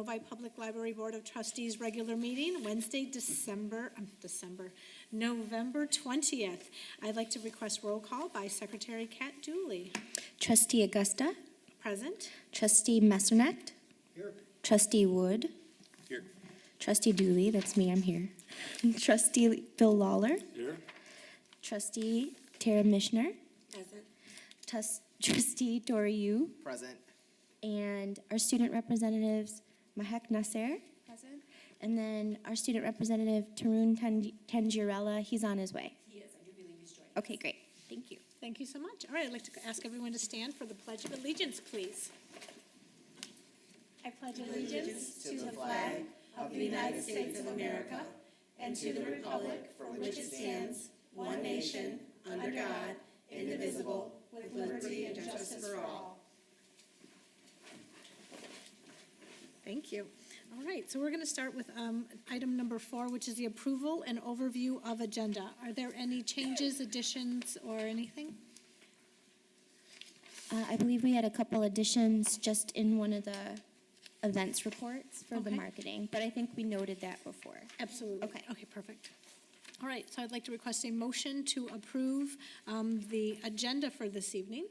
Novi Public Library Board of Trustees regular meeting, Wednesday, November 20th. I'd like to request roll call by Secretary Kat Dooley. Trustee Augusta, Present. Trustee Messernacht, Here. Trustee Wood, Here. Trustee Dooley, that's me, I'm here. Trustee Bill Lawler, Here. Trustee Tara Mishner, Present. Trustee Dory Yu, Present. and our student representatives, Mahek Nasser, Present. and then our student representative, Tarun Tangiarella, he's on his way. He is, I do believe he's joining. Okay, great, thank you. Thank you so much. All right, I'd like to ask everyone to stand for the Pledge of Allegiance, please. I pledge allegiance to the flag of the United States of America and to the republic for which it stands, one nation, under God, indivisible, with liberty and justice for all. Thank you. All right, so we're going to start with item number 4, which is the approval and overview of agenda. Are there any changes, additions, or anything? I believe we had a couple additions just in one of the events reports for the Okay. marketing, but I think we noted that before. Absolutely. Okay. Okay, perfect. All right, so I'd like to request a motion to approve the agenda for this evening.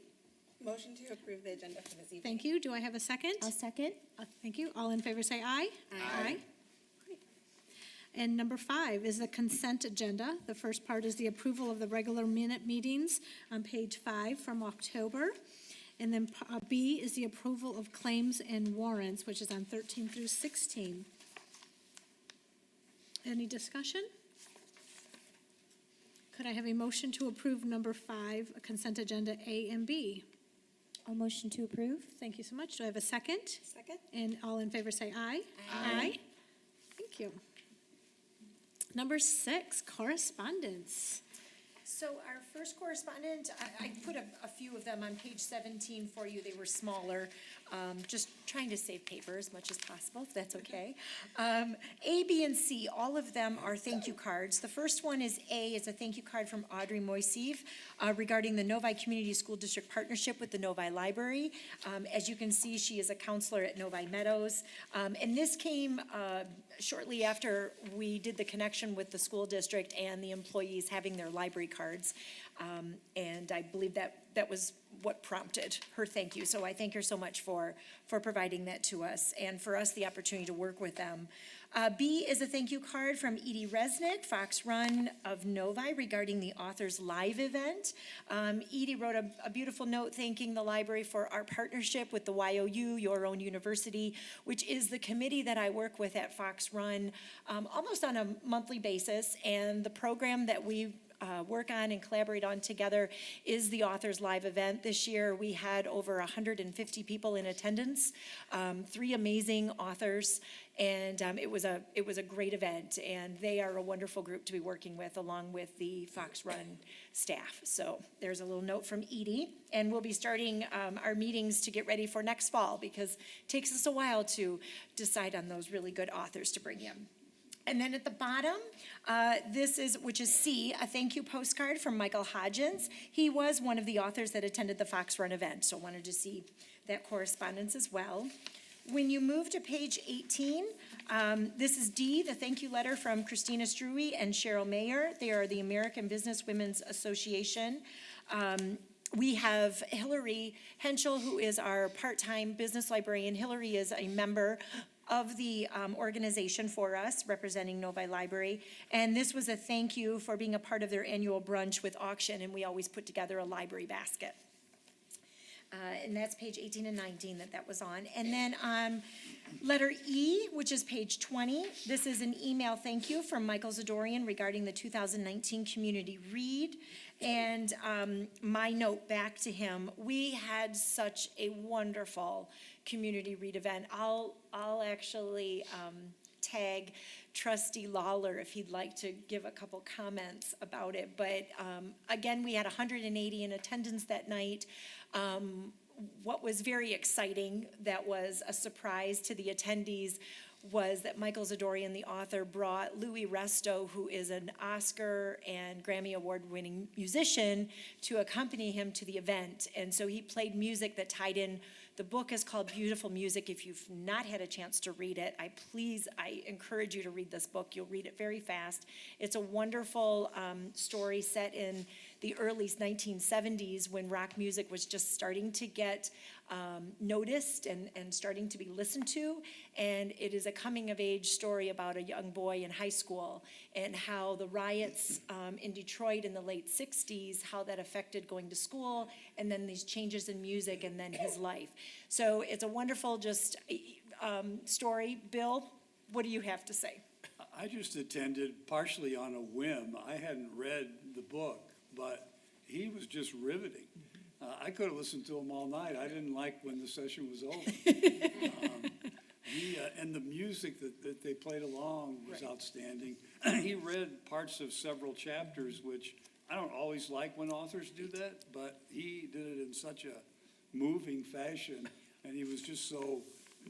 Motion to approve the agenda for this evening. Thank you. Do I have a second? I'll second. Thank you. All in favor say aye. Aye. Great. And number 5 is the consent agenda. The first part is the approval of the regular minute meetings on page 5 from October. And then B is the approval of claims and warrants, which is on 13 through 16. Any discussion? Could I have a motion to approve number 5, consent agenda A and B? I'll motion to approve. Thank you so much. Do I have a second? Second? And all in favor say aye. Aye. Thank you. Number 6, correspondence. So our first correspondent, I put a few of them on page 17 for you. They were smaller, just trying to save paper as much as possible, if that's okay. A, B, and C, all of them are thank you cards. The first one is A, is a thank you card from Audrey Moiseev regarding the Novi Community School District partnership with the Novi Library. As you can see, she is a counselor at Novi Meadows. And this came shortly after we did the connection with the school district and the employees having their library cards. And I believe that was what prompted her thank you. So I thank her so much for providing that to us and for us the opportunity to work with them. B is a thank you card from Edie Resnick, Fox Run of Novi, regarding the Authors Live event. Edie wrote a beautiful note thanking the library for our partnership with the YOU, Your Own University, which is the committee that I work with at Fox Run almost on a monthly basis. And the program that we work on and collaborate on together is the Authors Live event. This year we had over 150 people in attendance, 3 amazing authors, and it was a great event, and they are a wonderful group to be working with along with the Fox Run staff. So there's a little note from Edie, and we'll be starting our meetings to get ready for next fall because it takes us a while to decide on those really good authors to bring in. And then at the bottom, which is C, a thank you postcard from Michael Hodgins. He was one of the authors that attended the Fox Run event, so wanted to see that correspondence as well. When you move to page 18, this is D, the thank you letter from Christina Struwe and Cheryl Mayer. They are the American Business Women's Association. We have Hillary Henschel, who is our part-time business librarian. Hillary is a member of the organization for us, representing Novi Library. And this was a thank you for being a part of their annual brunch with auction, and we always put together a library basket. And that's page 18 and 19 that was on. And then on letter E, which is page 20, this is an email thank you from Michael Zadorian regarding the 2019 community read. And my note back to him, we had such a wonderful community read event. I'll actually tag Trustee Lawler if he'd like to give a couple comments about it. But again, we had 180 in attendance that night. What was very exciting, that was a surprise to the attendees, was that Michael Zadorian, the author, brought Louis Resto, who is an Oscar and Grammy Award-winning musician, to accompany him to the event. And so he played music that tied in The book is called Beautiful Music. If you've not had a chance to read it, I encourage you to read this book. You'll read it very fast. It's a wonderful story set in the early 1970s when rock music was just starting to get noticed and starting to be listened to. And it is a coming-of-age story about a young boy in high school and how the riots in Detroit in the late 60s, how that affected going to school, and then these changes in music, and then his life. So it's a wonderful story. Bill, what do you have to say? I just attended partially on a whim. I hadn't read the book, but he was just riveting. I could have listened to him all night. I didn't like when the session was over. And the music that they played along was outstanding. He read parts of several chapters, which I don't always like when authors do that, but he did it in such a moving fashion, and he was just so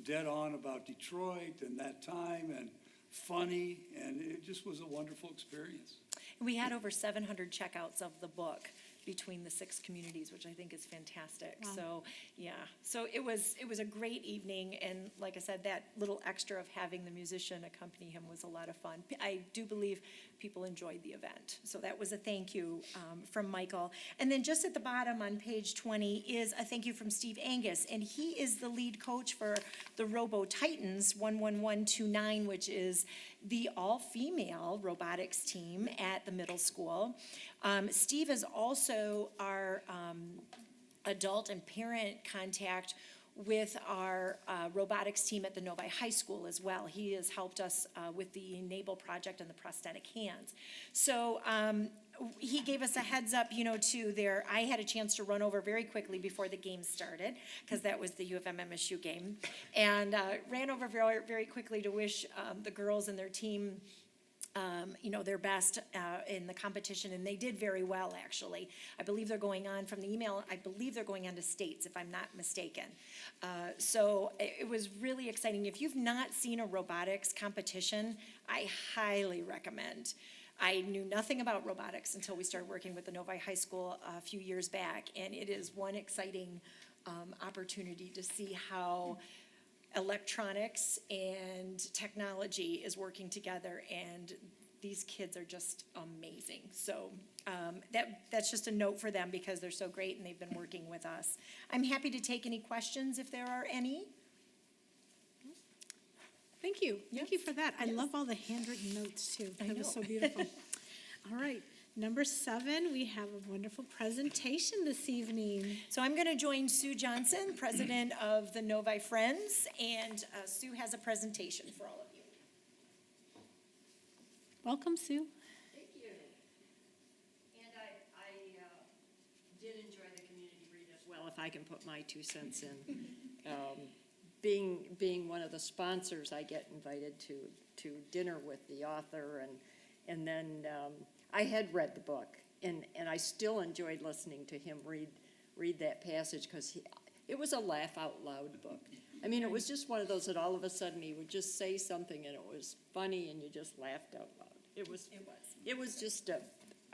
dead on about Detroit and that time, and funny, and it just was a wonderful experience. We had over 700 checkouts of the book between the 6 communities, which I think is fantastic. Wow. So, yeah. So it was a great evening, and like I said, that little extra of having the musician accompany him was a lot of fun. I do believe people enjoyed the event. So that was a thank you from Michael. And then just at the bottom on page 20 is a thank you from Steve Angus, and he is the lead coach for the Robo Titans 11129, which is the all-female robotics team at the middle school. Steve is also our adult and parent contact with our robotics team at the Novi High School as well. He has helped us with the Enable project and the prosthetic hands. So he gave us a heads up, to there. I had a chance to run over very quickly before the game started, because that was the U of M MSU game, and ran over very, very quickly to wish the girls and their team their best in the competition, and they did very well, actually. I believe they're going on, from the email, I believe they're going on to states, if I'm not mistaken. So it was really exciting. If you've not seen a robotics competition, I highly recommend. I knew nothing about robotics until we started working with the Novi High School a few years back, and it is one exciting opportunity to see how electronics and technology is working together, and these kids are just amazing. So that's just a note for them, because they're so great and they've been working with us. I'm happy to take any questions if there are any. Thank you. Thank you for that. I love all the handwritten notes, too. That was so beautiful. All right. Number 7, we have a wonderful presentation this evening. So I'm going to join Sue Johnson, president of the Novi Friends, and Sue has a presentation for all of you. Welcome, Sue. Thank you. And I did enjoy the community read as well, if I can put my 2 cents in. Being one of the sponsors, I get invited to dinner with the author, and then I had read the book, and I still enjoyed listening to him read that passage, because it was a laugh out loud book. I mean, it was just one of those that all of a sudden he would just say something and it was funny and you just laughed out loud. It was just a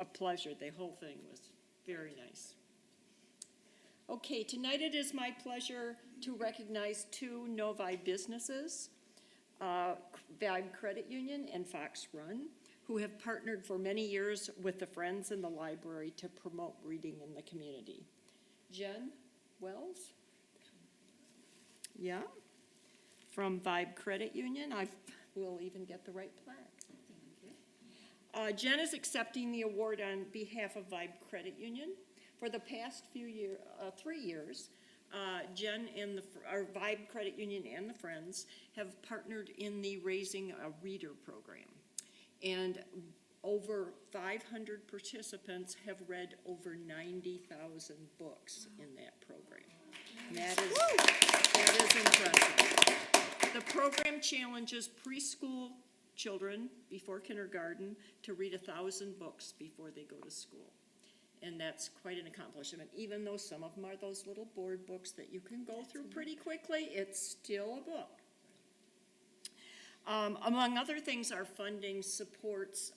pleasure. The whole thing was very nice. Okay, tonight it is my pleasure to recognize 2 Novi businesses, Vibe Credit Union and Fox Run, who have partnered for many years with the Friends in the Library to promote reading in the community. Jen Wells? Yeah, from Vibe Credit Union. I will even get the right plaque. Jen is accepting the award on behalf of Vibe Credit Union. For the past 3 years, Jen and our Vibe Credit Union and the Friends have partnered in the Raising a Reader program. And over 500 participants have read over 90,000 books in that program. That is impressive. The program challenges preschool children before kindergarten to read 1,000 books before they go to school. And that's quite an accomplishment. Even though some of them are those little board books that you can go through pretty quickly, it's still a book. Among other things, our funding supports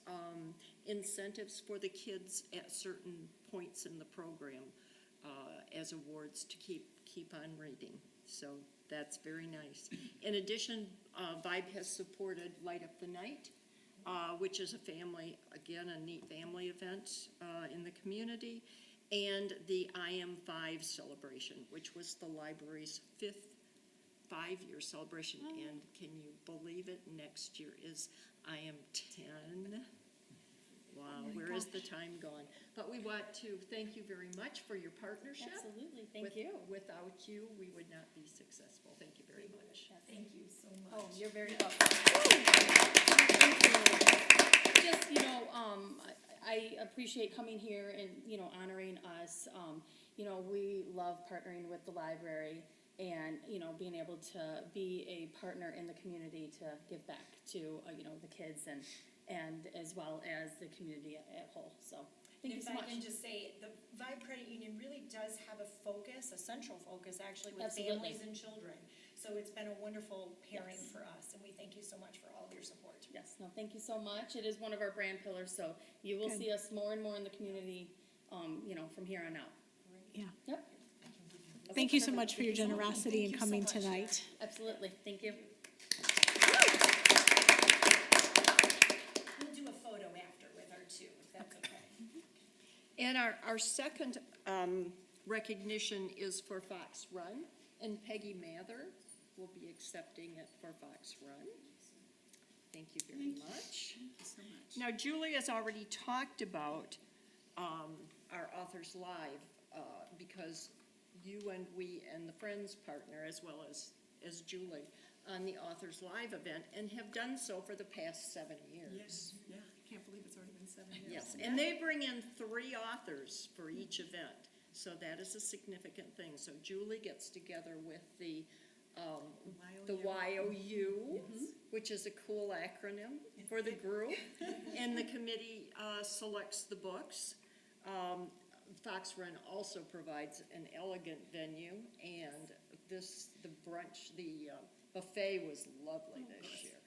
incentives for the kids at certain points in the program as awards to keep on reading. So that's very nice. In addition, Vibe has supported Light Up the Night, which is a family, again, a neat family event in the community, and the I Am 5 celebration, which was the library's 5th five-year celebration. And can you believe it? Next year is I Am 10. Wow, where is the time gone? But we want to thank you very much for your partnership. Absolutely, thank you. Without you, we would not be successful. Thank you very much. Thank you so much. Oh, you're very welcome. Just, I appreciate coming here and, honoring us. We love partnering with the library and, being able to be a partner in the community to give back to, the kids and as well as the community at whole. So, thank you so much. If I can just say, the Vibe Credit Union really does have a focus, a central focus actually, with Absolutely. families and children. So it's been a wonderful pairing for us, and we thank you so much for all of your support. Yes, no, thank you so much. It is one of our brand pillars, so you will see us more and more in the community, from here on out. Yeah. Yep, Thank you so much for your generosity in coming tonight. absolutely. Thank you. We'll do a photo after with our two, if that's okay. And our second recognition is for Fox Run, and Peggy Mather will be accepting it for Fox Run. Thank you very much. Thank you so much. Now, Julie has already talked about our Authors Live, because you and we and the Friends partner, as well as Julie, on the Authors Live event, and have done so for the past 7 years. Yes, yeah, I can't believe it's already been 7 years. Yes, and they bring in 3 authors for each event, so that is a significant thing. So Julie gets together with the YOU, which is a cool acronym for the group, and the committee selects the books. Fox Run also provides an elegant venue, and the brunch, the buffet was lovely this year.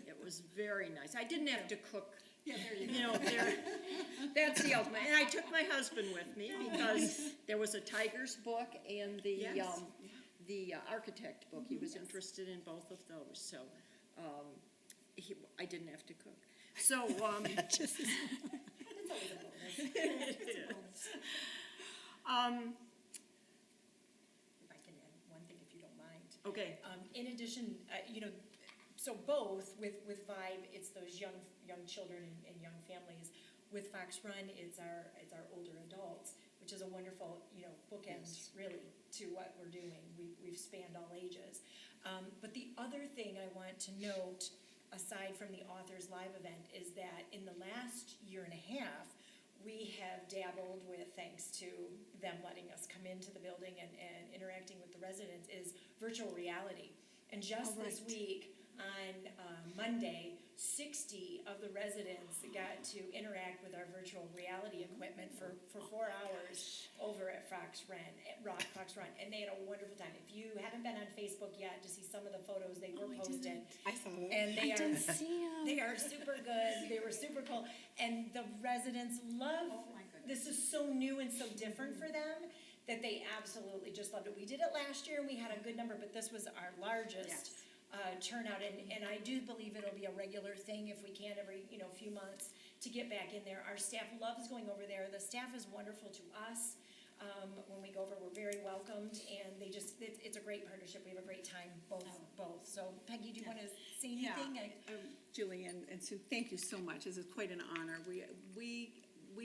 It was very nice. I didn't have to cook. Yeah, there you go. That's the ultimate. And I took my husband with me because there was a Tiger's book and the Yes. the architect book. He was interested in both of those, so I didn't have to cook. So If I can add one thing, if you don't mind. okay. In addition, so both with Vibe, it's those young children and young families. With Fox Run, it's our older adults, which is a wonderful, bookend really to what we're doing. We've spanned all ages. But the other thing I want to note, aside from the Authors Live event, is that in the last year and a half, we have dabbled with, thanks to them letting us come into the building and interacting with the residents, is virtual reality. And just this week, on Monday, 60 of the residents got to interact with our virtual reality equipment for 4 hours over at Fox Run, and they had a wonderful time. If you haven't been on Facebook yet to see some of the photos they were posted, I saw that. and they are super good. They were super cool, and the residents love. Oh, my goodness. This is so new and so different for them that they absolutely just loved it. We did it last year and we had a good number, but this was our largest turnout, and I do believe it'll be a regular thing if we can every few months to get back in there. Our staff loves going over there. The staff is wonderful to us. When we go over, we're very welcomed, and it's a great partnership. We have a great time, both. So Peggy, do you want to say anything? Julie and Sue, thank you so much. This is quite an honor. We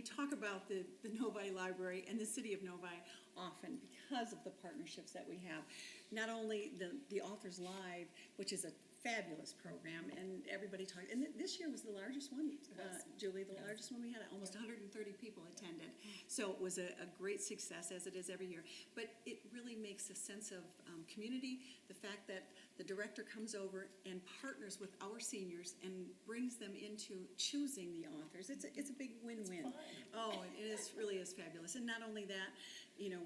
talk about the Novi Library and the city of Novi often because of the partnerships that we have. Not only the Authors Live, which is a fabulous program, and everybody talked, and this year was the largest one, Julie, the largest one we had. Almost 130 people attended. So it was a great success, as it is every year. But it really makes a sense of community, the fact that the director comes over and partners with our seniors and brings them into choosing the authors. It's a big win-win. Oh, it really is fabulous. And not only that,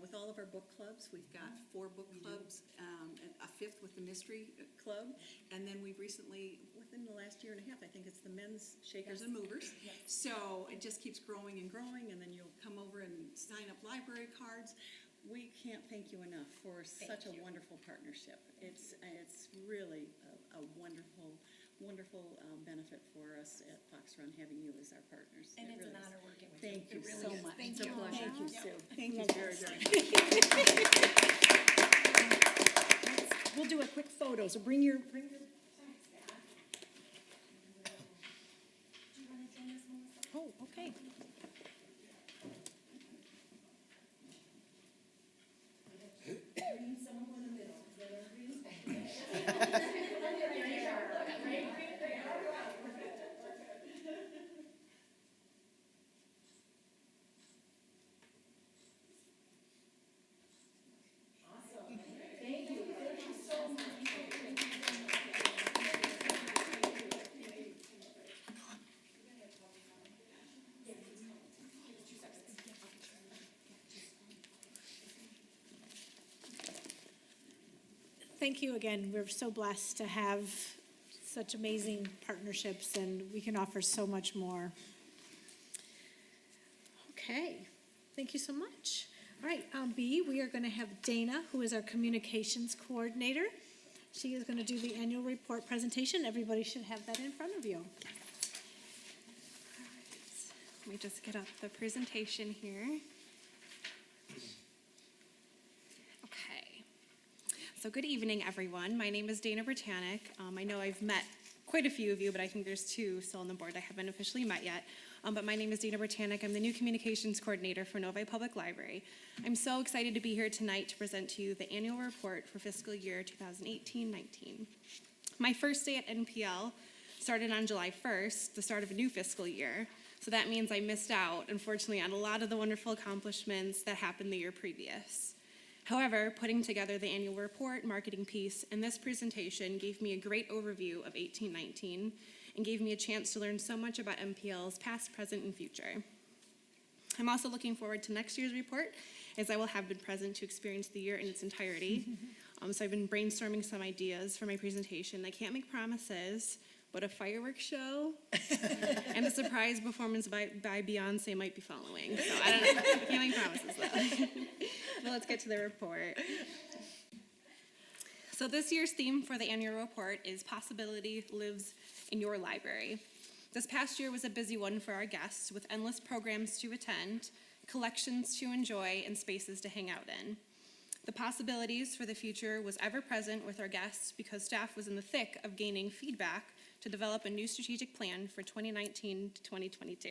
with all of our book clubs, we've got 4 book clubs, a 5th with the Mystery Club, and then we've recently, within the last year and a half, I think it's the Men's Shakers and Movers. So it just keeps growing and growing, and then you'll come over and sign up library cards. we can't thank you enough for such a wonderful partnership. It's really a wonderful, wonderful benefit for us at Fox Run having you as our partners. And It it's an really is. honor working with you. Thank you It really so is. much. Thank It's a you. pleasure. Thank you, Sue. Thank you very, very much. We'll do a quick photo, so bring your Oh, okay. Thank you again. We're so blessed to have such amazing partnerships, and we can offer so much more. Okay, thank you so much. All right, B, we are going to have Dana, who is our communications coordinator. She is going to do the annual report presentation. Everybody should have that in front of you. Let me just get up the presentation here. Okay. So good evening, everyone. My name is Dana Britannic. I know I've met quite a few of you, but I think there's two still on the board I haven't officially met yet. But my name is Dana Britannic. I'm the new communications coordinator for Novi Public Library. I'm so excited to be here tonight to present to you the annual report for fiscal year 2018-19. My first day at NPL started on July 1st, the start of a new fiscal year. So that means I missed out, unfortunately, on a lot of the wonderful accomplishments that happened the year previous. However, putting together the annual report, marketing piece, and this presentation gave me a great overview of 18-19 and gave me a chance to learn so much about NPL's past, present, and future. I'm also looking forward to next year's report, as I will have been present to experience the year in its entirety. So I've been brainstorming some ideas for my presentation. I can't make promises, but a fireworks show and a surprise performance by Beyonce might be following. So I don't know. I can't make promises, though. But let's get to the report. So this year's theme for the annual report is Possibility Lives in Your Library. This past year was a busy one for our guests, with endless programs to attend, collections to enjoy, and spaces to hang out in. The possibilities for the future was ever present with our guests because staff was in the thick of gaining feedback to develop a new strategic plan for 2019 to 2022.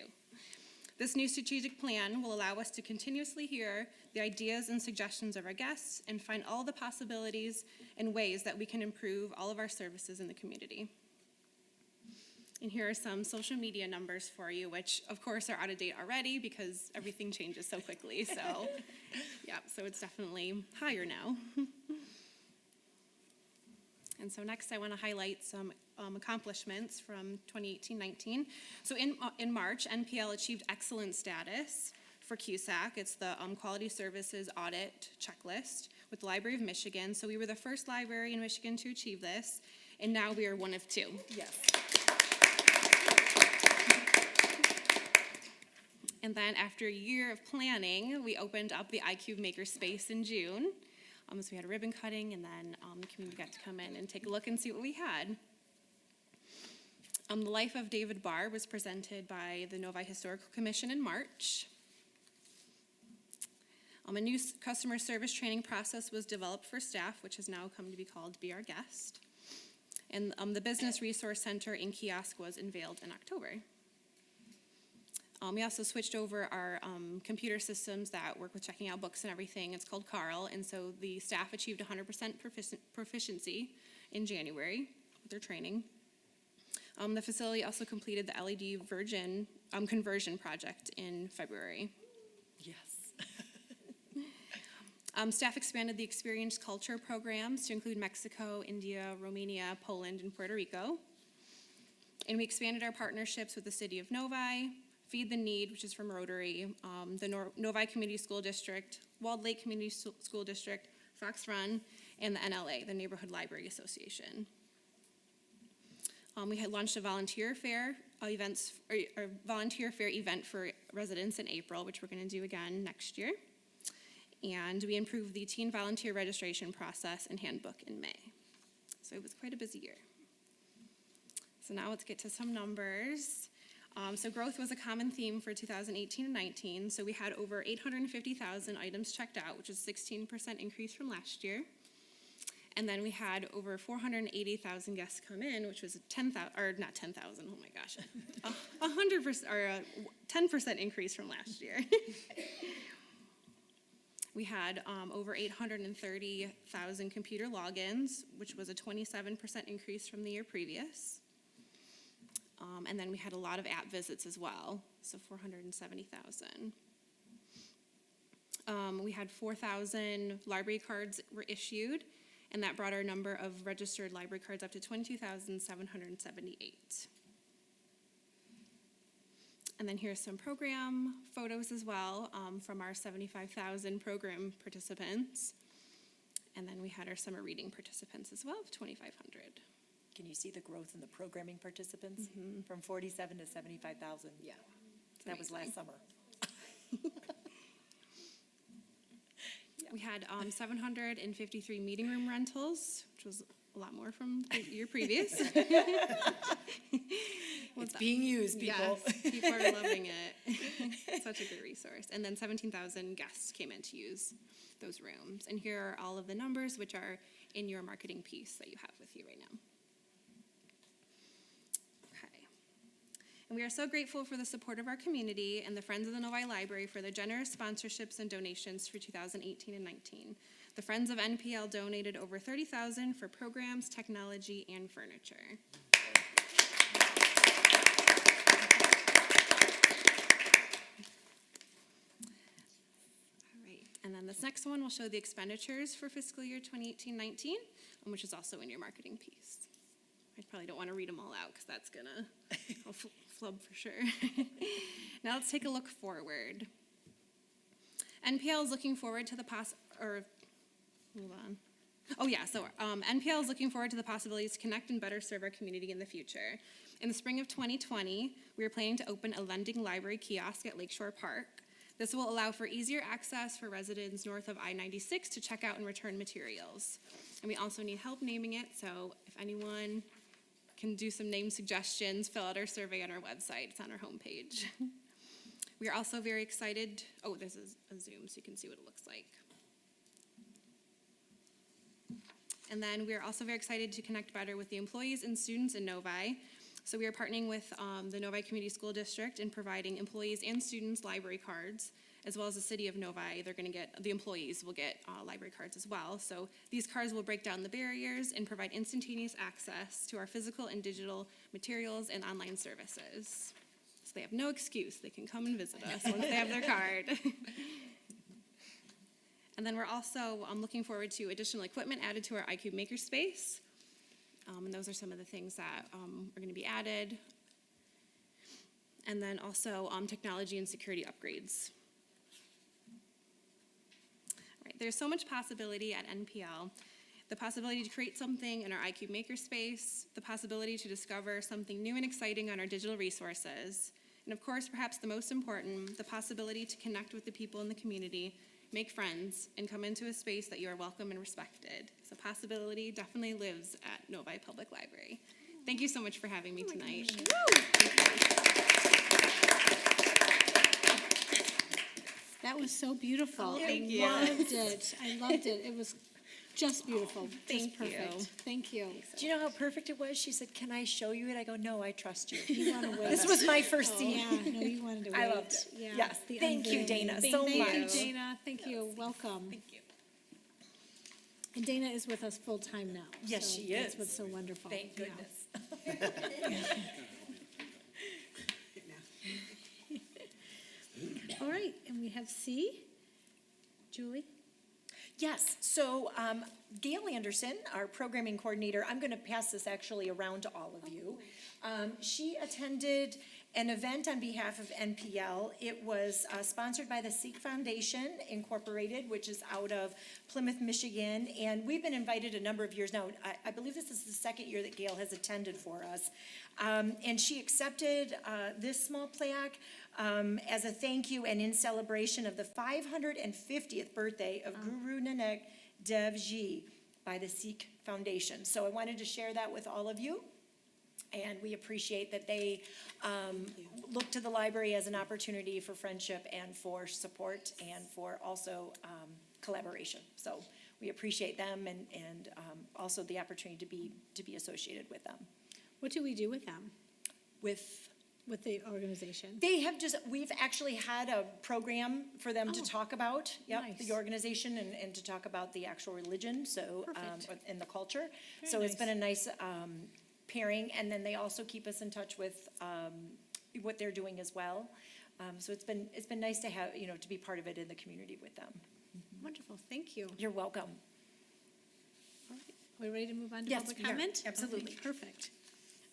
This new strategic plan will allow us to continuously hear the ideas and suggestions of our guests and find all the possibilities and ways that we can improve all of our services in the community. And here are some social media numbers for you, which of course are out of date already because everything changes so quickly. So yeah, so it's definitely higher now. And so next I want to highlight some accomplishments from 2018-19. So in March, NPL achieved excellent status for QSAC. It's the Quality Services Audit Checklist with the Library of Michigan. So we were the first library in Michigan to achieve this, and now we are one of two. yes. And then after a year of planning, we opened up the iCube Makerspace in June. So we had a ribbon cutting, and then the community got to come in and take a look and see what we had. The Life of David Barr was presented by the Novi Historical Commission in March. A new customer service training process was developed for staff, which has now come to be called Be Our Guest. And the Business Resource Center in Kiosk was unveiled in October. We also switched over our computer systems that work with checking out books and everything. It's called Carl, and so the staff achieved 100% proficiency in January with their training. The facility also completed the LED conversion project in February. Yes. Staff expanded the Experience Culture programs to include Mexico, India, Romania, Poland, and Puerto Rico. And we expanded our partnerships with the City of Novi, Feed the Need, which is from Rotary, the Novi Community School District, Walled Lake Community School District, Fox Run, and the NLA, the Neighborhood Library Association. We had launched a volunteer fair event for residents in April, which we're going to do again next year. and we improved the teen volunteer registration process and handbook in May. So it was quite a busy year. So now let's get to some numbers. So growth was a common theme for 2018 and 19. So we had over 850,000 items checked out, which is a 16% increase from last year. And then we had over 480,000 guests come in, which was a 10,000, or not 10,000, oh my gosh, 100%, or a 10% increase from last year. We had over 830,000 computer logins, which was a 27% increase from the year previous. And then we had a lot of app visits as well, so 470,000. We had 4,000 library cards were issued, and that brought our number of registered library cards up to 22,778. And then here's some program photos as well from our 75,000 program participants. And then we had our summer reading participants as well of 2,500. Can you see the growth in the programming participants from 47 to 75,000? Yeah. That was last summer. We had 753 meeting room rentals, which was a lot more from the year previous. It's being used, people. Yes, people are loving it. Such a great resource. And then 17,000 guests came in to use those rooms. And here are all of the numbers, which are in your marketing piece that you have with you right now. Okay. And we are so grateful for the support of our community and the Friends of the Novi Library for their generous sponsorships and donations for 2018 and 19. The Friends of NPL donated over $30,000 for programs, technology, and furniture. And then this next one will show the expenditures for fiscal year 2018-19, which is also in your marketing piece. I probably don't want to read them all out because that's going to flub for sure. Now let's take a look forward. NPL is looking forward to the NPL is looking forward to the possibilities to connect and better serve our community in the future. In the spring of 2020, we are planning to open a lending library kiosk at Lakeshore Park. This will allow for easier access for residents north of I-96 to check out and return materials. And we also need help naming it, so if anyone can do some name suggestions, fill out our survey on our website. It's on our homepage. We are also very excited. Oh, this is a Zoom, so you can see what it looks like. And then we are also very excited to connect better with the employees and students in Novi. So we are partnering with the Novi Community School District in providing employees and students library cards, as well as the city of Novi. The employees will get library cards as well. So these cards will break down the barriers and provide instantaneous access to our physical and digital materials and online services. So they have no excuse. They can come and visit us once they have their card. And then we're also looking forward to additional equipment added to our iCube Makerspace. And those are some of the things that are going to be added. And then also technology and security upgrades. All right, there's so much possibility at NPL. The possibility to create something in our iCube Makerspace, the possibility to discover something new and exciting on our digital resources, and of course, perhaps the most important, the possibility to connect with the people in the community, make friends, and come into a space that you are welcome and respected. So possibility definitely lives at Novi Public Library. Thank you so much for having me tonight. That was so beautiful. Thank you. I loved it. I loved it. It was just beautiful. Thank just perfect. you. Thank you. Do you know how perfect it was? She said, "Can I show you it?" I go, "No, I trust you." You want to wait. This was my first scene. Yeah, no, you wanted to wait. I loved it. Yeah, Yes. the Thank you, unveiling. Dana, Thank so you, much. Dana. Thank you. Welcome. Thank you. And Dana is with us full time now. Yes, so she That's is. what's so wonderful. Thank Yeah. goodness. All right, and we have C. Julie? Yes, so Gail Anderson, our programming coordinator, I'm going to pass this actually around to all of you. She attended an event on behalf of NPL. It was sponsored by the Sikh Foundation Incorporated, which is out of Plymouth, Michigan, and we've been invited a number of years now. I believe this is the second year that Gail has attended for us. And she accepted this small plaque as a thank you and in celebration of the 550th birthday of Guru Nanak Dev Ji by the Sikh Foundation. So I wanted to share that with all of you. And we appreciate that they look to the library as an opportunity for friendship and for support and for also collaboration. So we appreciate them and also the opportunity to be associated with them. What do we do with them, With the organization? we've actually had a program for them to talk about, nice. the organization and to talk about the actual religion, so, Perfect. and the culture. Very So it's been a nice. nice pairing, and then they also keep us in touch with what they're doing as well. So it's been nice to have, to be part of it in the community with them. Wonderful, thank you. You're welcome. All right, are we ready to move on to Yes, public we are. comment? Absolutely. Okay, perfect.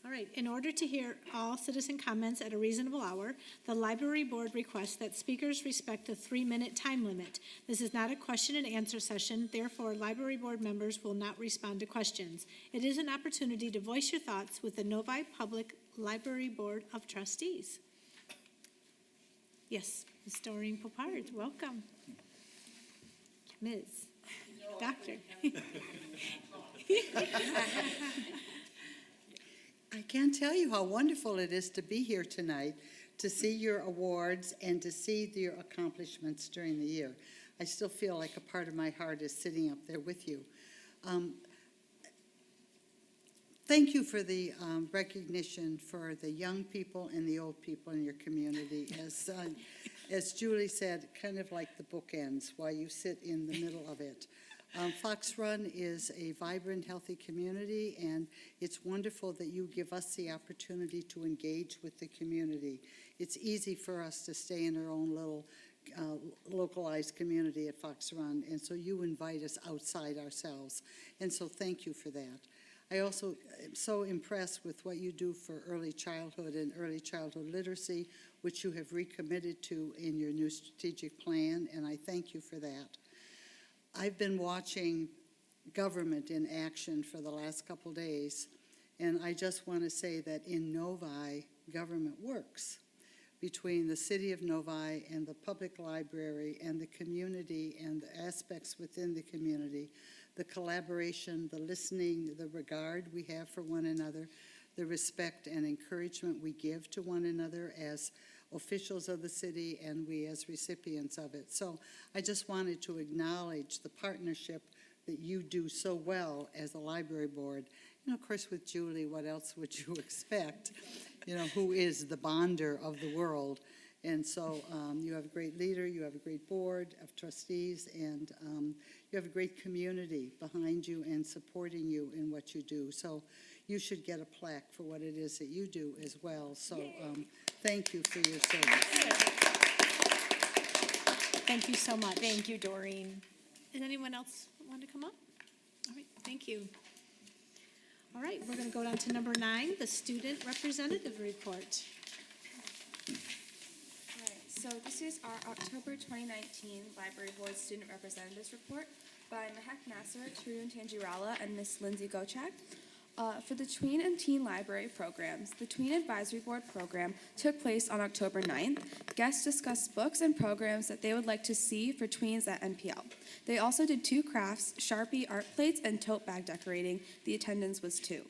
All right, in order to hear all citizen comments at a reasonable hour, the library board requests that speakers respect the 3-minute time limit. This is not a question and answer session, therefore library board members will not respond to questions. It is an opportunity to voice your thoughts with the Novi Public Library Board of Trustees. Yes, Ms. Doreen Popard, welcome. Ms. Doctor. I can't tell you how wonderful it is to be here tonight, to see your awards and to see your accomplishments during the year. I still feel like a part of my heart is sitting up there with you. Thank you for the recognition for the young people and the old people in your community. As Julie said, kind of like the bookends while you sit in the middle of it. Fox Run is a vibrant, healthy community, and it's wonderful that you give us the opportunity to engage with the community. It's easy for us to stay in our own little localized community at Fox Run, and so you invite us outside ourselves, and so thank you for that. I also am so impressed with what you do for early childhood and early childhood literacy, which you have recommitted to in your new strategic plan, and I thank you for that. I've been watching government in action for the last couple days, and I just want to say that in Novi, government works. Between the city of Novi and the public library and the community and the aspects within the community, the collaboration, the listening, the regard we have for one another, the respect and encouragement we give to one another as officials of the city and we as recipients of it. So I just wanted to acknowledge the partnership that you do so well as a library board. Of course, with Julie, what else would you expect? Who is the bonder of the world. And so you have a great leader, you have a great board of trustees, and you have a great community behind you and supporting you in what you do. So you should get a plaque for what it is that you do as well. So thank you for your service. Thank you so much. Thank you, Doreen. Does anyone else want to come up? All right, thank you. All right, we're going to go down to number 9, the student representative report. Alright, so this is our October 2019 Library Board Student Representatives Report by Mehak Nasser, Tarun Tangirala, and Miss Lindsay Gochak. For the Tween and Teen Library programs, the Tween Advisory Board program took place on October 9th. Guests discussed books and programs that they would like to see for tweens at NPL. They also did 2 crafts, Sharpie art plates, and tote bag decorating. The attendance was 2.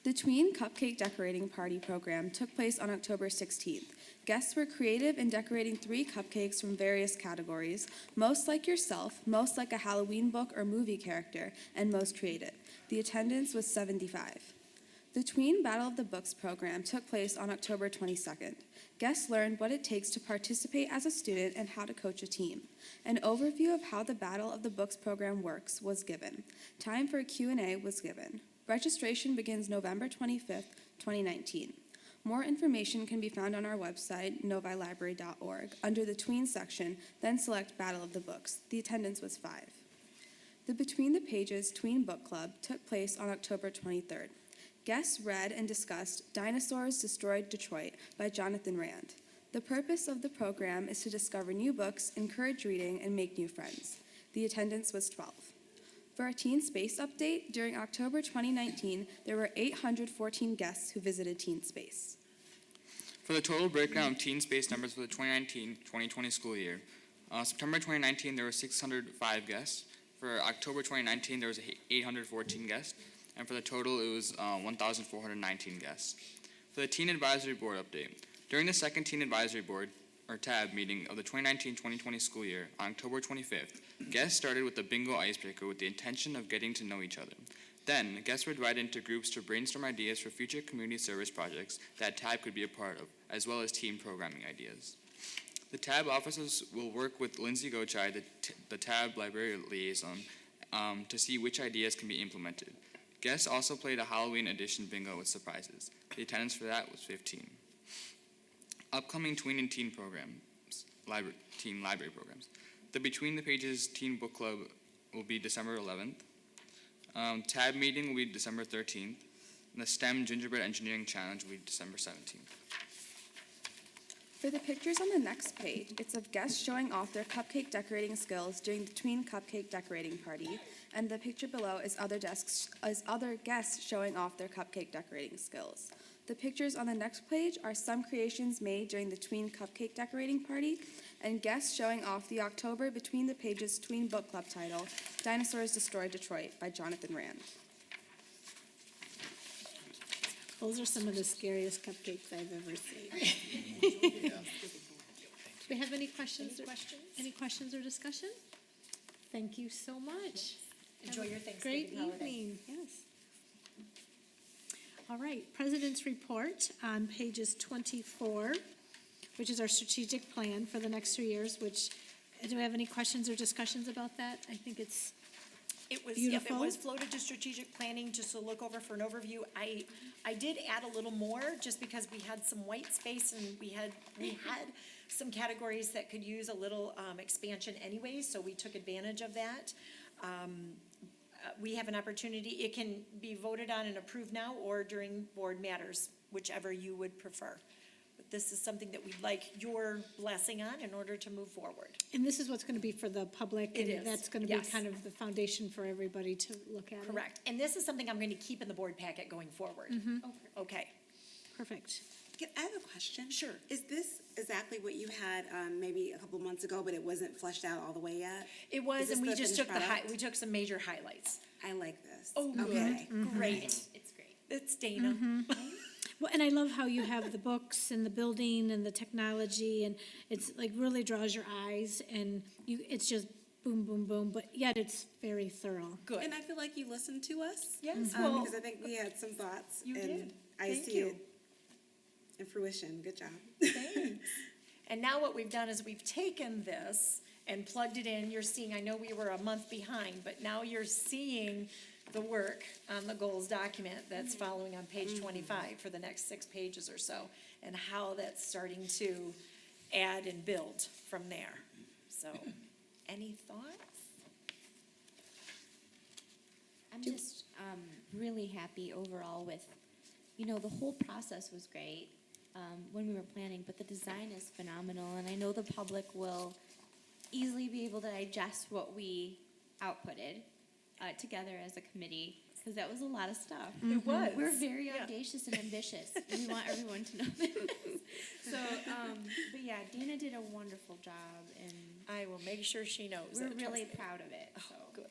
The Tween Cupcake Decorating Party program took place on October 16th. Guests were creative in decorating 3 cupcakes from various categories, most like yourself, most like a Halloween book or movie character, and most creative. The attendance was 75. The Tween Battle of the Books program took place on October 22nd. Guests learned what it takes to participate as a student and how to coach a team. An overview of how the Battle of the Books program works was given. Time for a Q&A was given. Registration begins November 25th, 2019. More information can be found on our website, novilibrary.org, under the Tween section, then select Battle of the Books. The attendance was 5. The Between the Pages Tween Book Club took place on October 23rd. Guests read and discussed Dinosaurs Destroyed Detroit by Jonathan Rand. The purpose of the program is to discover new books, encourage reading, and make new friends. The attendance was 12. For our Teen Space update, during October 2019, there were 814 guests who visited Teen Space. For the total breakdown of Teen Space numbers for the 2019-2020 school year, September 2019 there were 605 guests. For October 2019 there was 814 guests, and for the total it was 1,419 guests. For the Teen Advisory Board update, during the second Teen Advisory Board, or TAB, meeting of the 2019-2020 school year on October 25th, guests started with the bingo icebreaker with the intention of getting to know each other. Then, guests were divided into groups to brainstorm ideas for future community service projects that TAB could be a part of, as well as team programming ideas. The TAB officers will work with Lindsay Gochai, the TAB library liaison, to see which ideas can be implemented. Guests also played a Halloween edition bingo with surprises. The attendance for that was 15. Upcoming tween and teen programs, teen library programs. The Between the Pages Teen Book Club will be December 11th. TAB meeting will be December 13th. And the STEM Gingerbread Engineering Challenge will be December 17th. For the pictures on the next page, it's of guests showing off their cupcake decorating skills during the tween cupcake decorating party, and the picture below is other guests showing off their cupcake decorating skills. The pictures on the next page are some creations made during the tween cupcake decorating party, and guests showing off the October Between the Pages Tween Book Club title, Dinosaurs Destroyed Detroit by Jonathan Rand. Those are some of the scariest cupcakes I've ever seen. Do we have any questions? Any questions or discussion? Thank you so much. Enjoy Have your a Thanksgiving great holiday. evening. Yes. All right, President's Report on pages 24, which is our strategic plan for the next 3 years, which, do we have any questions or discussions about that? I think it's It was, Beautiful. it was floated to strategic planning just to look over for an overview. I did add a little more just because we had some white space and we had some categories that could use a little expansion anyway, so we took advantage of that. We have an opportunity, it can be voted on and approved now or during board matters, whichever you would prefer. But this is something that we'd like your blessing on in order to move forward. And this is what's going to be for the public? It And is, that's going to be yes. kind of the foundation for everybody to look at it? Correct. And this is something I'm going to keep in the board packet going forward. Okay. Perfect. I have a question. Sure. Is this exactly what you had maybe a couple months ago, but it wasn't fleshed out all the way yet? It was, Is and this we the just took finished product? we took some major highlights. I like this. Oh, good. Okay. Great. It's great. It's Dana. Well, and I love how you have the books and the building and the technology, and it's like really draws your eyes, and it's just boom, boom, boom, but yet it's very thorough. Good. And I feel like you listened to us. Yes, well, Because I think we had some thoughts. You and did. I Thank see you. it in fruition. Good job. thanks. And now what we've done is we've taken this and plugged it in. You're seeing, I know we were a month behind, but now you're seeing the work on the goals document that's following on page 25 for the next 6 pages or so, and how that's starting to add and build from there. So, any thoughts? I'm just really happy overall with, the whole process was great when we were planning, but the design is phenomenal, and I know the public will easily be able to digest what we outputted together as a committee, because that was a lot of stuff. It was. We're very Yeah. audacious and ambitious. We want everyone to know this. So, but yeah, Dana did a wonderful job, and I will make sure she knows. we're that, really trust me. proud of it, so. Good.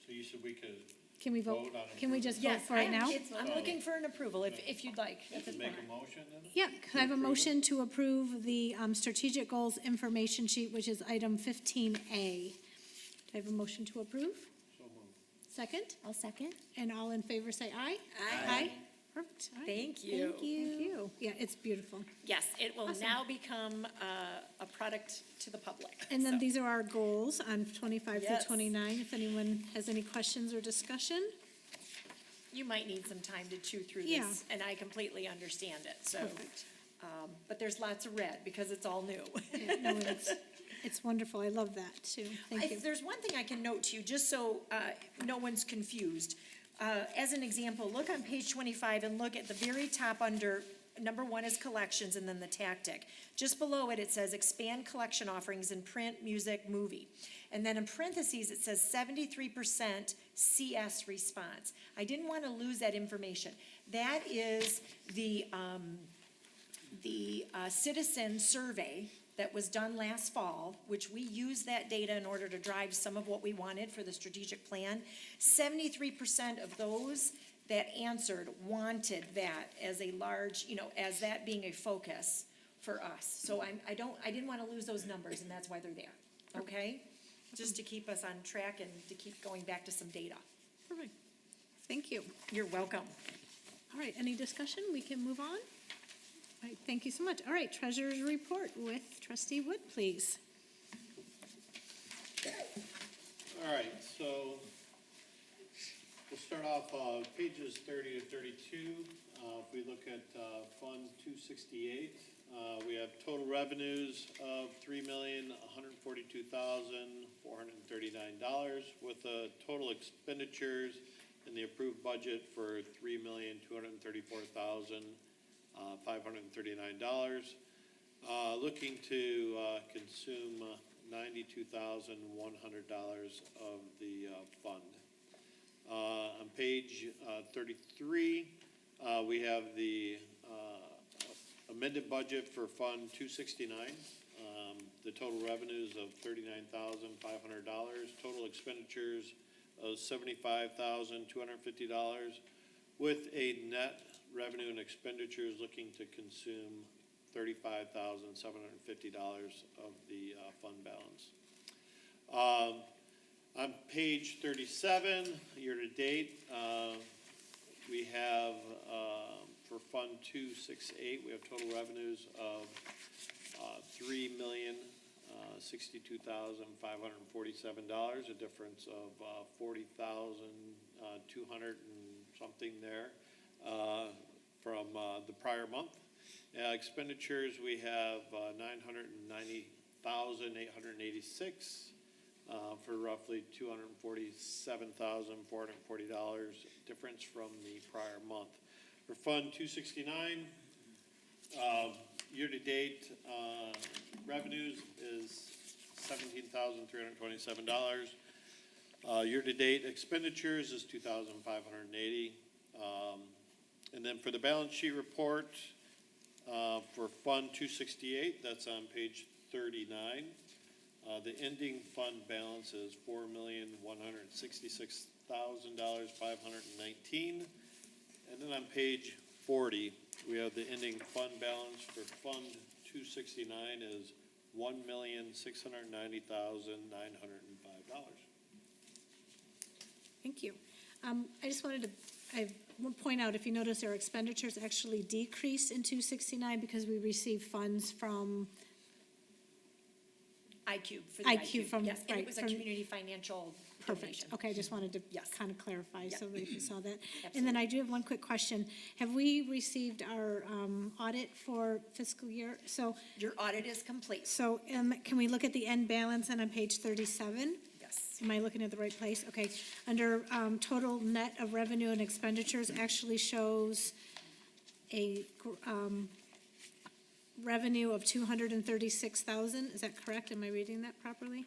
So you said we could Can we vote? vote on Can we just vote Yes, for it now? I'm looking for an approval if you'd like at this make point. a motion then? Yeah, can I have a motion to approve the strategic goals information sheet, which is item 15A? Do I have a motion to approve? So moved. Second? I'll second. And all in favor say aye? Aye. Perfect. All right. Thank you. Thank you. Thank you. Yeah, it's beautiful. Yes, it will Awesome. now become a product to the public. And then So, these are our goals on 25 through Yes. 29. If anyone has any questions or discussion? you might need some time to chew through Yeah. this, and I completely understand it, so. Perfect. But there's lots of red because it's all new. Yeah, no, it's wonderful. I love that too. Thank you. There's one thing I can note to you, just so no one's confused. As an example, look on page 25 and look at the very top under, number 1 is collections and then the tactic. Just below it, it says expand collection offerings in print, music, movie. And then in parentheses, it says 73% CS response. I didn't want to lose that information. That is the citizen survey that was done last fall, which we used that data in order to drive some of what we wanted for the strategic plan. 73% of those that answered wanted that as a large, as that being a focus for us. So I didn't want to lose those numbers, and that's why they're there, okay? Just to keep us on track and to keep going back to some data. Perfect. Thank you. You're welcome. All right, any discussion? We can move on. All right, thank you so much. All right, treasurer's report with trustee Wood, please. All right, so we'll start off pages 30 to 32. If we look at Fund 268, we have total revenues of $3,142,439 with total expenditures in the approved budget for $3,234,539. Looking to consume $92,100 of the fund. On page 33, we have the amended budget for Fund 269. The total revenues of $39,500. Total expenditures of $75,250, with a net revenue and expenditures looking to consume $35,750 of the fund balance. On page 37, year-to-date, we have, for Fund 268, we have total revenues of $3,062,547, a difference of $40,200 and something there from the prior month. Expenditures, we have $990,886 for roughly $247,440 difference from the prior month. For Fund 269, year-to-date revenues is $17,327. Year-to-date expenditures is $2,580. And then for the balance sheet report, for Fund 268, that's on page 39. The ending fund balance is $4,166,519. And then on page 40, we have the ending fund balance for Fund 269 is $1,690,905. Thank you. I just wanted to, I want to point out, if you notice, our expenditures actually decreased in 269 because we received funds from iCube for the iCube from, Yes, and right, it was a from- community financial Perfect. donation. Okay, I just wanted to Yes. kind of clarify so that you saw that. Absolutely. And then I do have one quick question. Have we received our audit for fiscal year? So, Your audit is complete. can we look at the end balance and on page 37? Yes. Am I looking at the right place? Okay. Under total net of revenue and expenditures actually shows a revenue of 236,000. Is that correct? Am I reading that properly?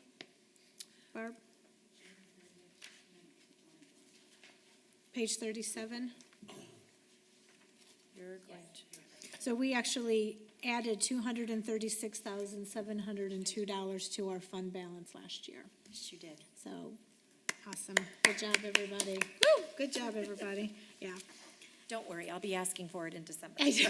Barb? Page 37. You're going to. So we actually added $236,702 to our fund balance last year. Yes, you did. So, awesome. Good job, everybody. Woo! Good job, everybody. Yeah. Don't worry, I'll be asking for it in December. Thank you.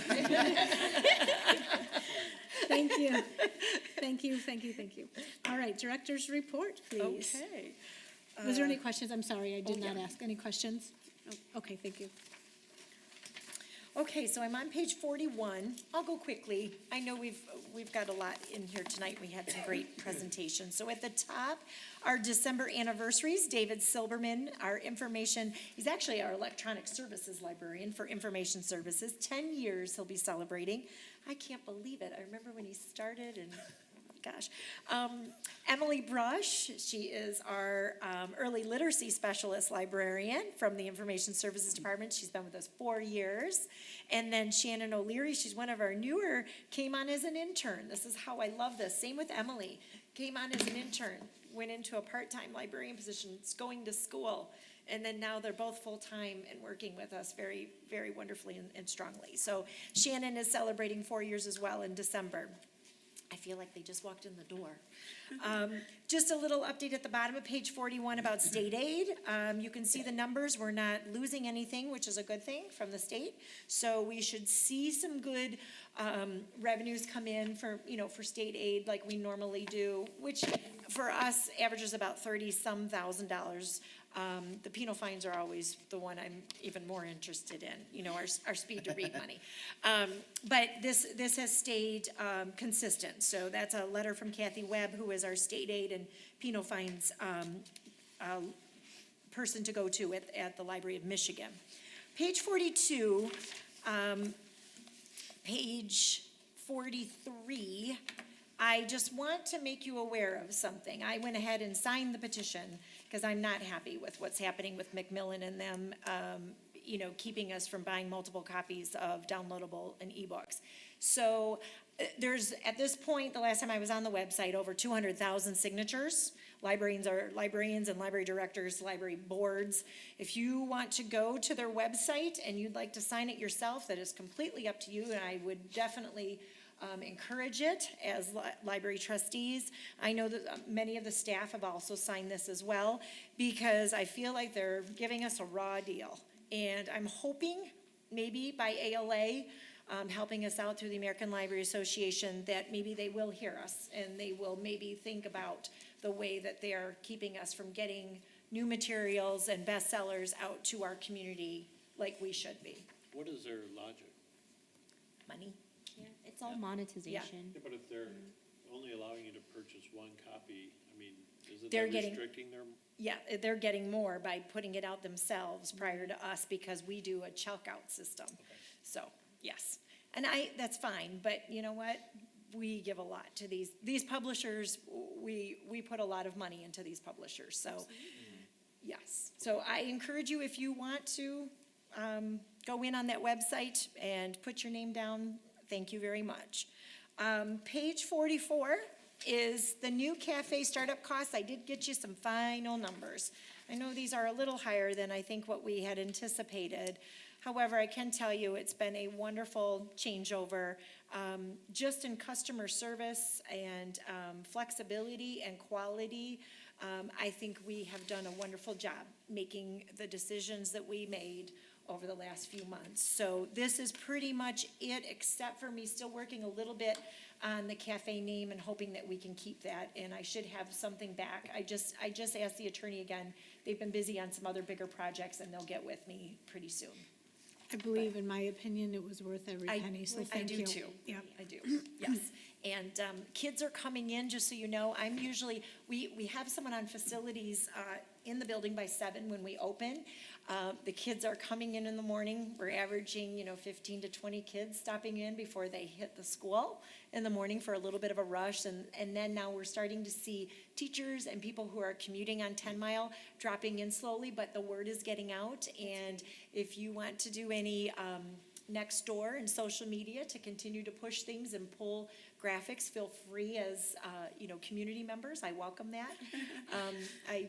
Thank you, thank you, thank you. All right, director's report, please. Okay. Was there any questions? I'm sorry, I did not yeah. ask. Any questions? Oh, okay, thank you. Okay, so I'm on page 41. I'll go quickly. I know we've got a lot in here tonight. We had some great presentations. So at the top, our December anniversaries, David Silberman, our information, he's actually our electronic services librarian for information services. 10 years he'll be celebrating. I can't believe it. I remember when he started and gosh. Emily Brush, she is our early literacy specialist librarian from the Information Services Department. She's been with us 4 years. And then Shannon O'Leary, she's one of our newer, came on as an intern. This is how I love this. Same with Emily, came on as an intern, went into a part-time librarian position, is going to school. And then now they're both full-time and working with us very, very wonderfully and strongly. So Shannon is celebrating 4 years as well in December. I feel like they just walked in the door. Just a little update at the bottom of page 41 about state aid. You can see the numbers. We're not losing anything, which is a good thing from the state. So we should see some good revenues come in for, for state aid like we normally do, which for us averages about $30-some thousand. The penal fines are always the one I'm even more interested in, our speed to read money. But this has stayed consistent. So that's a letter from Kathy Webb, who is our state aid and penal fines person to go to at the Library of Michigan. Page 42, page 43, I just want to make you aware of something. I went ahead and signed the petition because I'm not happy with what's happening with Macmillan and them, keeping us from buying multiple copies of downloadable and ebooks. So there's, at this point, the last time I was on the website, over 200,000 signatures. Librarians and library directors, library boards. If you want to go to their website and you'd like to sign it yourself, that is completely up to you, and I would definitely encourage it as library trustees. I know that many of the staff have also signed this as well, because I feel like they're giving us a raw deal. And I'm hoping, maybe by ALA, helping us out through the American Library Association, that maybe they will hear us and they will maybe think about the way that they are keeping us from getting new materials and bestsellers out to our community like we should be. What is their logic? Money. Yeah, it's all monetization. Yeah, but if they're only allowing you to purchase one copy, I mean, isn't They're that getting- restricting their? Yeah, they're getting more by putting it out themselves prior to us, because we do a checkout system. So, yes. And that's fine, but you know what? We give a lot to these publishers. We put a lot of money into these publishers, so, yes. So I encourage you, if you want to, go in on that website and put your name down. Thank you very much. Page 44 is the new cafe startup costs. I did get you some final numbers. I know these are a little higher than I think what we had anticipated. However, I can tell you it's been a wonderful changeover, just in customer service and flexibility and quality. I think we have done a wonderful job making the decisions that we made over the last few months. So this is pretty much it, except for me still working a little bit on the cafe name and hoping that we can keep that, and I should have something back. I just asked the attorney again. They've been busy on some other bigger projects, and they'll get with me pretty soon. I believe, in my opinion, it was worth every penny, so thank you. I do too. Yeah. I do, yes. And kids are coming in, just so you know. I'm usually, we have someone on facilities in the building by 7 when we open. The kids are coming in the morning. We're averaging, 15 to 20 kids stopping in before they hit the school in the morning for a little bit of a rush. And then now we're starting to see teachers and people who are commuting on 10 Mile dropping in slowly, but the word is getting out. And if you want to do any next door and social media to continue to push things and pull graphics, feel free as, community members. I welcome that. I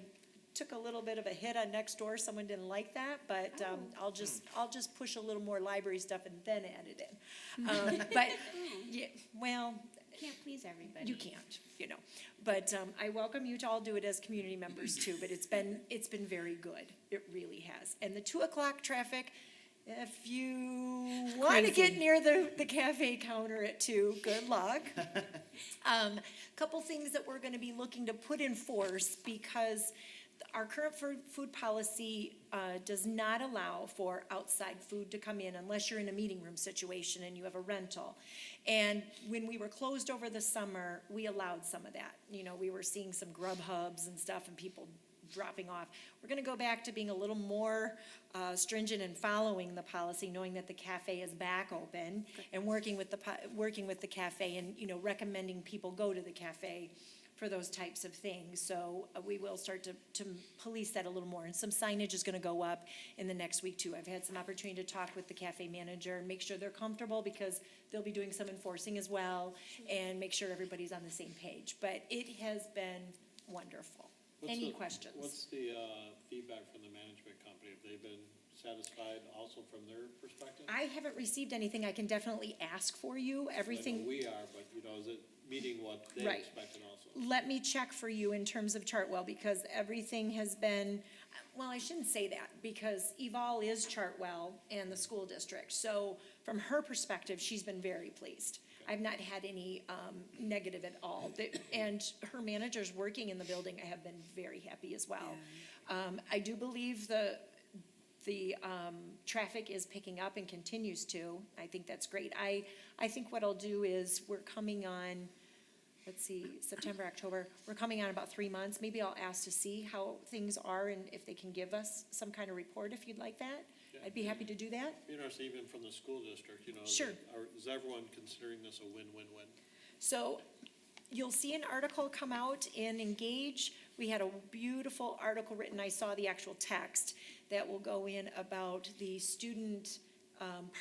took a little bit of a hit on Nextdoor. Someone didn't like that, but I'll just push a little more library stuff and then add it in. But yeah, well, Can't please everybody. you can't, But I welcome you to all do it as community members too. But it's been very good. It really has. And the 2:00 traffic, if you want to get near the cafe counter at 2, good luck. Couple things that we're going to be looking to put in force, because our current food policy does not allow for outside food to come in unless you're in a meeting room situation and you have a rental. And when we were closed over the summer, we allowed some of that. We were seeing some Grubhubs and stuff and people dropping off. We're gonna go back to being a little more stringent in following the policy, knowing that the cafe is back open, and working with the cafe and, you know, recommending people go to the cafe for those types of things. So we will start to police that a little more. And some signage is gonna go up in the next week too. I've had some opportunity to talk with the cafe manager and make sure they're comfortable, because they'll be doing some enforcing as well, and make sure everybody's on the same page. But it has been wonderful. Any questions? What's the feedback from the management company? Have they been satisfied also from their perspective? I haven't received anything. I can definitely ask for you. I know Everything. we are, but, you know, is it meeting what they Right. expected also? Let me check for you in terms of Chartwell, because everything has been, well, I shouldn't say that, because Eval is Chartwell and the school district. So from her perspective, she's been very pleased. I've not had any negative at all. And her managers working in the building have been very happy as well. I do believe the traffic is picking up and continues to. I think that's great. I think what I'll do is, we're coming on, let's see, September, October, we're coming on about 3 months. Maybe I'll ask to see how things are and if they can give us some kind of report, if you'd like that. Yeah. I'd be happy to do that. You know, so even from the school district, you know, Sure. is everyone considering this a win-win-win? So you'll see an article come out in Engage. We had a beautiful article written, I saw the actual text, that will go in about the student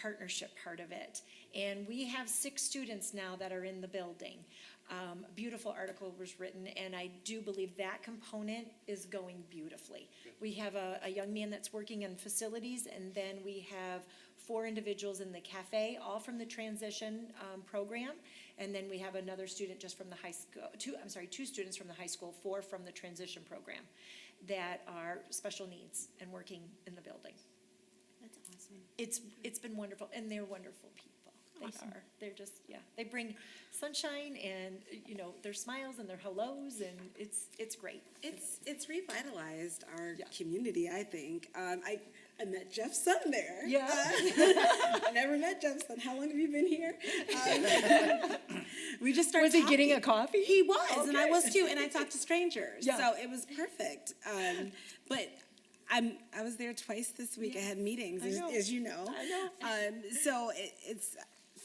partnership part of it. And we have 6 students now that are in the building. A beautiful article was written, and I do believe that component is going beautifully. We have a young man that's working in facilities, and then we have 4 individuals in the cafe, all from the transition program. And then we have another student just from the high school, 2 students from the high school, 4 from the transition program, that are special needs and working in the building. That's awesome. It's been wonderful, and they're wonderful people. They are. They're just, they bring sunshine and, you know, their smiles and their hellos, and it's great. It's revitalized our community, I think. I met Jeff's son there. Yeah. I never met Jeff's son. How long have you been here? We just started Was he getting a talking. coffee? He was, and I Okay. was too, and I talked to strangers. Yeah. So it was perfect. But I was there twice this week. I had meetings, as you know. I know. So it's,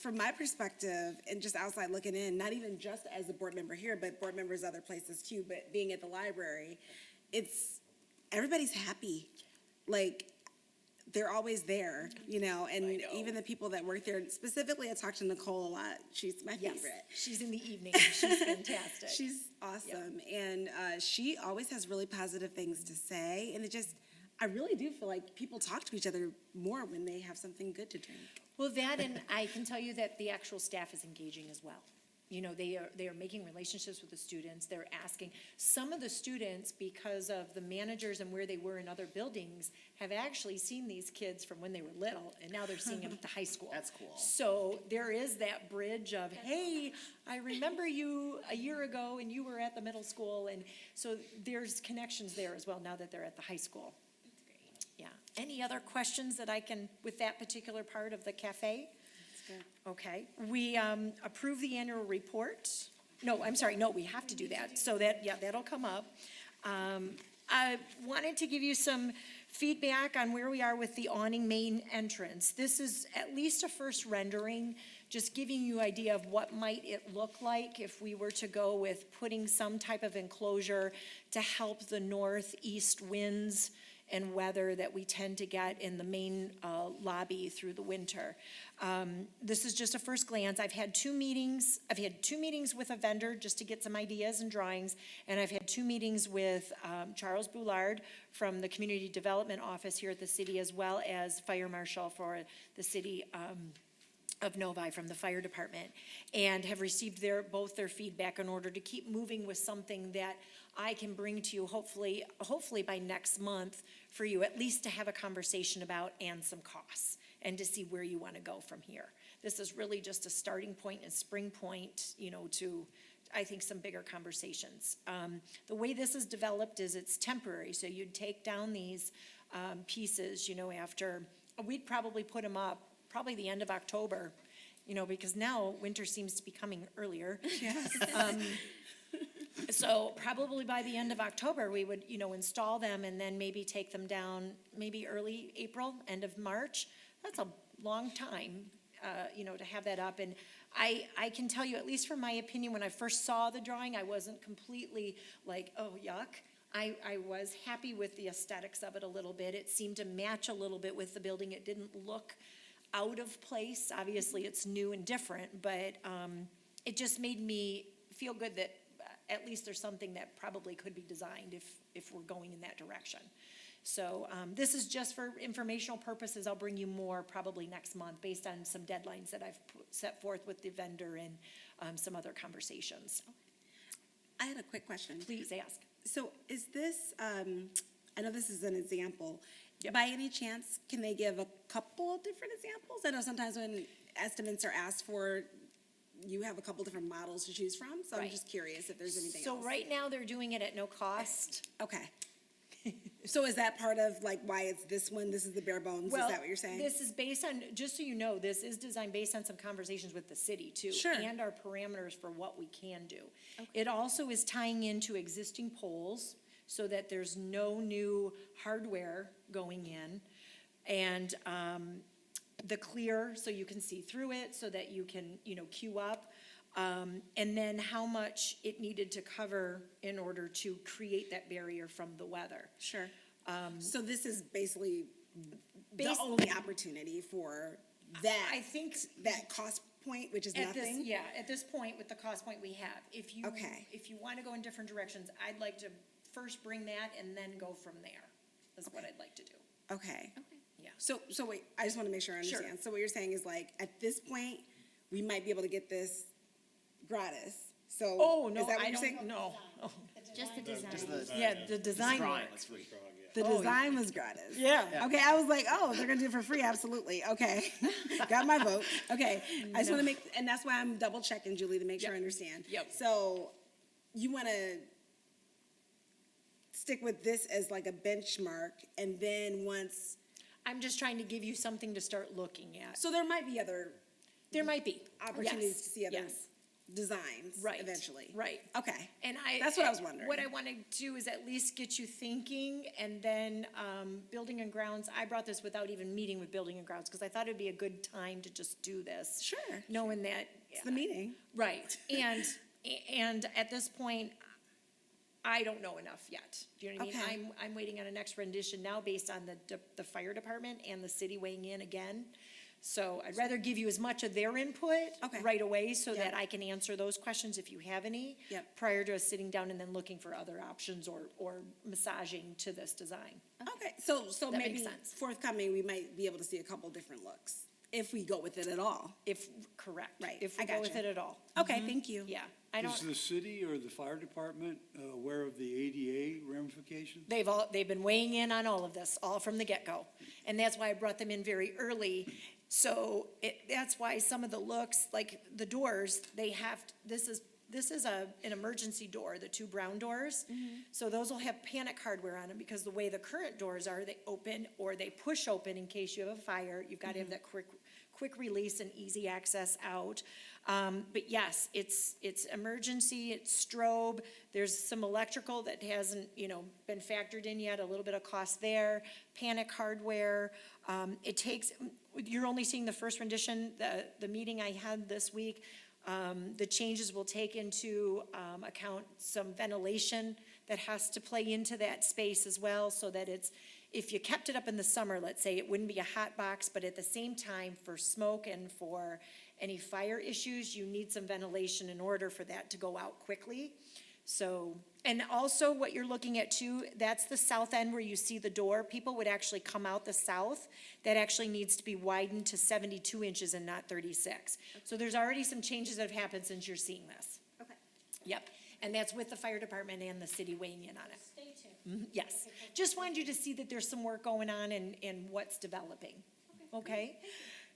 from my perspective, and just outside looking in, not even just as a board member here, but board members other places too, but being at the library, everybody's happy. Like, they're always there, you know, and even the people that work there, specifically, I talked to Nicole a lot. She's my Yes, favorite. she's in the evening. She's fantastic. She's awesome, and she always has really positive things to say, and I really do feel like people talk to each other more when they have something good to drink. Well, that, and I can tell you that the actual staff is engaging as well. You know, they are making relationships with the students. They're asking. Some of the students, because of the managers and where they were in other buildings, have actually seen these kids from when they were little, and now they're seeing them at the high school. That's cool. So there is that bridge of, hey, I remember you a year ago, and you were at the middle school, and so there's connections there as well now that they're at the high school. Yeah. Any other questions that I can, with that particular part of the cafe? Okay. We approve the annual report. No, I'm sorry, no, we have to do that. So that'll come up. I wanted to give you some feedback on where we are with the awning main entrance. This is at least a first rendering, just giving you idea of what might it look like if we were to go with putting some type of enclosure to help the northeast winds and weather that we tend to get in the main lobby through the winter. This is just a first glance. I've had 2 meetings. I've had 2 meetings with a vendor just to get some ideas and drawings, and I've had 2 meetings with Charles Boulard from the Community Development Office here at the city, as well as Fire Marshal for the city of Novi from the fire department, and have received both their feedback in order to keep moving with something that I can bring to you hopefully by next month for you, at least to have a conversation about, and some costs, and to see where you want to go from here. This is really just a starting point and spring point, you know, to, I think, some bigger conversations. The way this is developed is it's temporary, so you'd take down these pieces, you know, after, we'd probably put them up probably the end of October, you know, because now winter seems to be coming earlier. Yes. So probably by the end of October, we would, install them and then maybe take them down, maybe early April, end of March. That's a long time, to have that up. And I can tell you, at least from my opinion, when I first saw the drawing, I wasn't completely like, oh, yuck. I was happy with the aesthetics of it a little bit. It seemed to match a little bit with the building. It didn't look out of place. Obviously, it's new and different, but it just made me feel good that at least there's something that probably could be designed if we're going in that direction. So this is just for informational purposes. I'll bring you more probably next month based on some deadlines that I've set forth with the vendor and some other conversations. I had a quick question. Please ask. So is this, I know this is an example. Yep. By any chance, can they give a couple different examples? I know sometimes when estimates are asked for, you have a couple different models to choose from, so I'm Right. just curious if there's anything So else. right now, they're doing it at no cost. Okay. So is that part of like why it's this one, this is the bare bones, is that what you're saying? This is based on, just so you know, this is designed based on some conversations with the city too. Sure. And our parameters for what we can do. It also is tying into existing poles so that there's no new hardware going in. And the clear, so you can see through it, so that you can, queue up. And then how much it needed to cover in order to create that barrier from the weather. Sure. So this is basically the Bas- only opportunity for that, I think that cost point, which is at this, nothing? yeah, at this point, with the cost point we have, Okay. if you want to go in different directions, I'd like to first bring that and then go from there, is what I'd like to do. Okay. Yeah. So wait, I just want to make sure I Sure. understand. So what you're saying is like, at this point, we might be able to get this gratis. So Oh, no, is that what I you're saying? don't, no. Oh, Just the design. yeah, the design Drawing work. looks free. The Oh, design was gratis. Yeah. Okay, I was like, oh, they're gonna do it for free, absolutely, okay. Got my vote, okay. I just wanna make, and that's why I'm double checking, Julie, to make sure I Yep. understand. Yep. So, you wanna stick with this as like a benchmark, and then once, I'm just trying to give you something to start looking at. so there might be other There might be. opportunities Yes, to see other yes. designs Right. eventually. Right. Okay, And That's what I was wondering. What I want to do is at least get you thinking, and then Building and Grounds, I brought this without even meeting with Building and Grounds, because I thought it'd be a good time to just do this. Sure. Knowing that. It's the meeting. Right, and at this point, I don't know enough yet. Do you know what I mean? Okay. I'm waiting on a next rendition now based on the fire department and the city weighing in again. So I'd rather give you as much of their input Okay. right away so that Yep. I can answer those questions if you have any. Yep. Prior to us sitting down and then looking for other options or massaging to this design. Okay, so That maybe makes sense. forthcoming, we might be able to see a couple different looks, if we go with it at all. Correct. Right, If I we go with gotcha. it at all. Okay, thank you. Yeah, I Is don't, the city or the fire department aware of the ADA ramifications? they've been weighing in on all of this, all from the get-go. And that's why I brought them in very early. So that's why some of the looks, like the doors, they have, this is an emergency door, the two brown doors. So those will have panic hardware on them, because the way the current doors are, they open or they push open in case you have a fire. You've got to have that quick release and easy access out. But yes, it's emergency, it's strobe. There's some electrical that hasn't, been factored in yet, a little bit of cost there. Panic hardware. It takes, you're only seeing the first rendition, the meeting I had this week. The changes will take into account some ventilation that has to play into that space as well, so that if you kept it up in the summer, let's say, it wouldn't be a hot box, but at the same time, for smoke and for any fire issues, you need some ventilation in order for that to go out quickly. So, and also what you're looking at too, that's the south end where you see the door. People would actually come out the south. That actually needs to be widened to 72 inches and not 36. So there's already some changes that have happened since you're seeing this. Okay. Yep, and that's with the fire department and the city weighing in on it. Stay tuned. Yes, just wanted you to see that there's some work going on and what's developing, okay?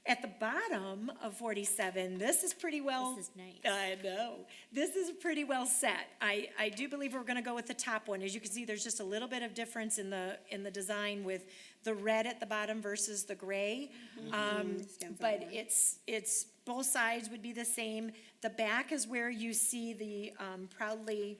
At the bottom of 47, this is pretty well. This is nice. I know, this is pretty well set. I do believe we're gonna go with the top one. As you can see, there's just a little bit of difference in the design with the red at the bottom versus the gray. Stands out But more. it's, both sides would be the same. The back is where you see the proudly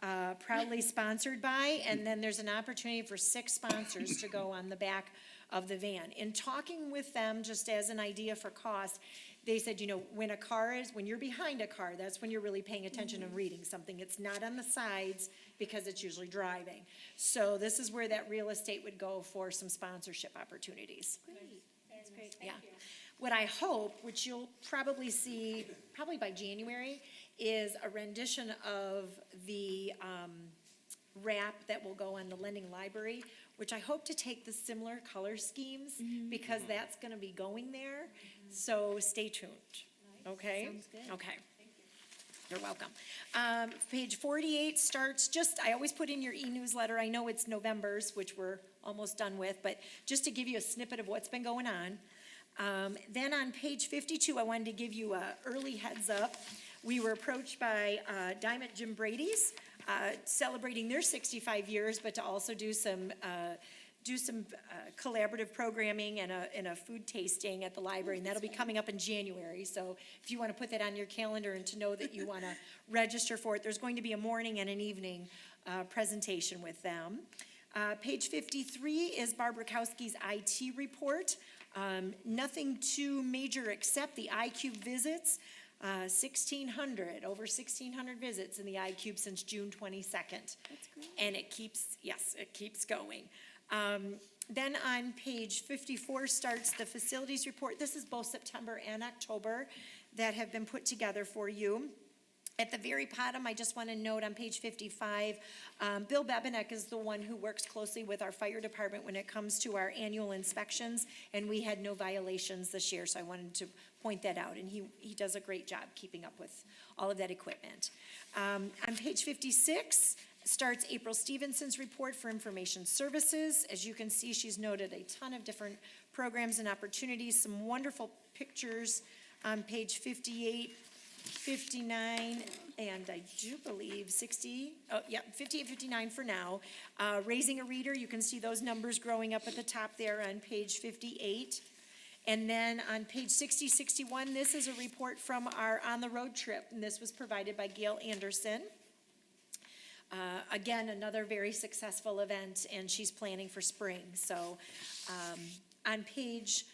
proudly sponsored by, and then there's an opportunity for 6 sponsors to go on the back of the van. In talking with them, just as an idea for cost, they said, when you're behind a car, that's when you're really paying attention and reading something. It's not on the sides because it's usually driving. So this is where that real estate would go for some sponsorship opportunities. That's great, Yeah. What I hope, which you'll probably see, probably by January, is a rendition of the wrap that will go on the Lending Library, which I hope to take the similar color schemes, because that's gonna be going there. So stay tuned, okay? Sounds good. Okay. You're welcome. Page 48 starts, I always put in your e-newsletter, I know it's November's, which we're almost done with, but just to give you a snippet of what's been going on. Then on page 52, I wanted to give you a early heads up. We were approached by Diamond Jim Brady's, celebrating their 65 years, but to also do some collaborative programming and a food tasting at the library, and that'll be coming up in January. So if you want to put that on your calendar and to know that you want to register for it, there's going to be a morning and an evening presentation with them. Page 53 is Barb Rakowski's IT report. Nothing too major except the iCube visits. 1,600, over 1,600 visits in the iCube since June 22nd. That's great. And it keeps going. Then on page 54 starts the facilities report. This is both September and October that have been put together for you. At the very bottom, I just want to note on page 55, Bill Bebenek is the one who works closely with our fire department when it comes to our annual inspections, and we had no violations this year, so I wanted to point that out, and he does a great job keeping up with all of that equipment. On page 56 starts April Stevenson's report for information services. As you can see, she's noted a ton of different programs and opportunities, some wonderful pictures on page 58, 59, and I do believe 60, 58, 59 for now. Raising a Reader, you can see those numbers growing up at the top there on page 58. And then on page 60, 61, this is a report from our on-the-road trip, and this was provided by Gail Anderson. Again, another very successful event, and she's planning for spring. So on page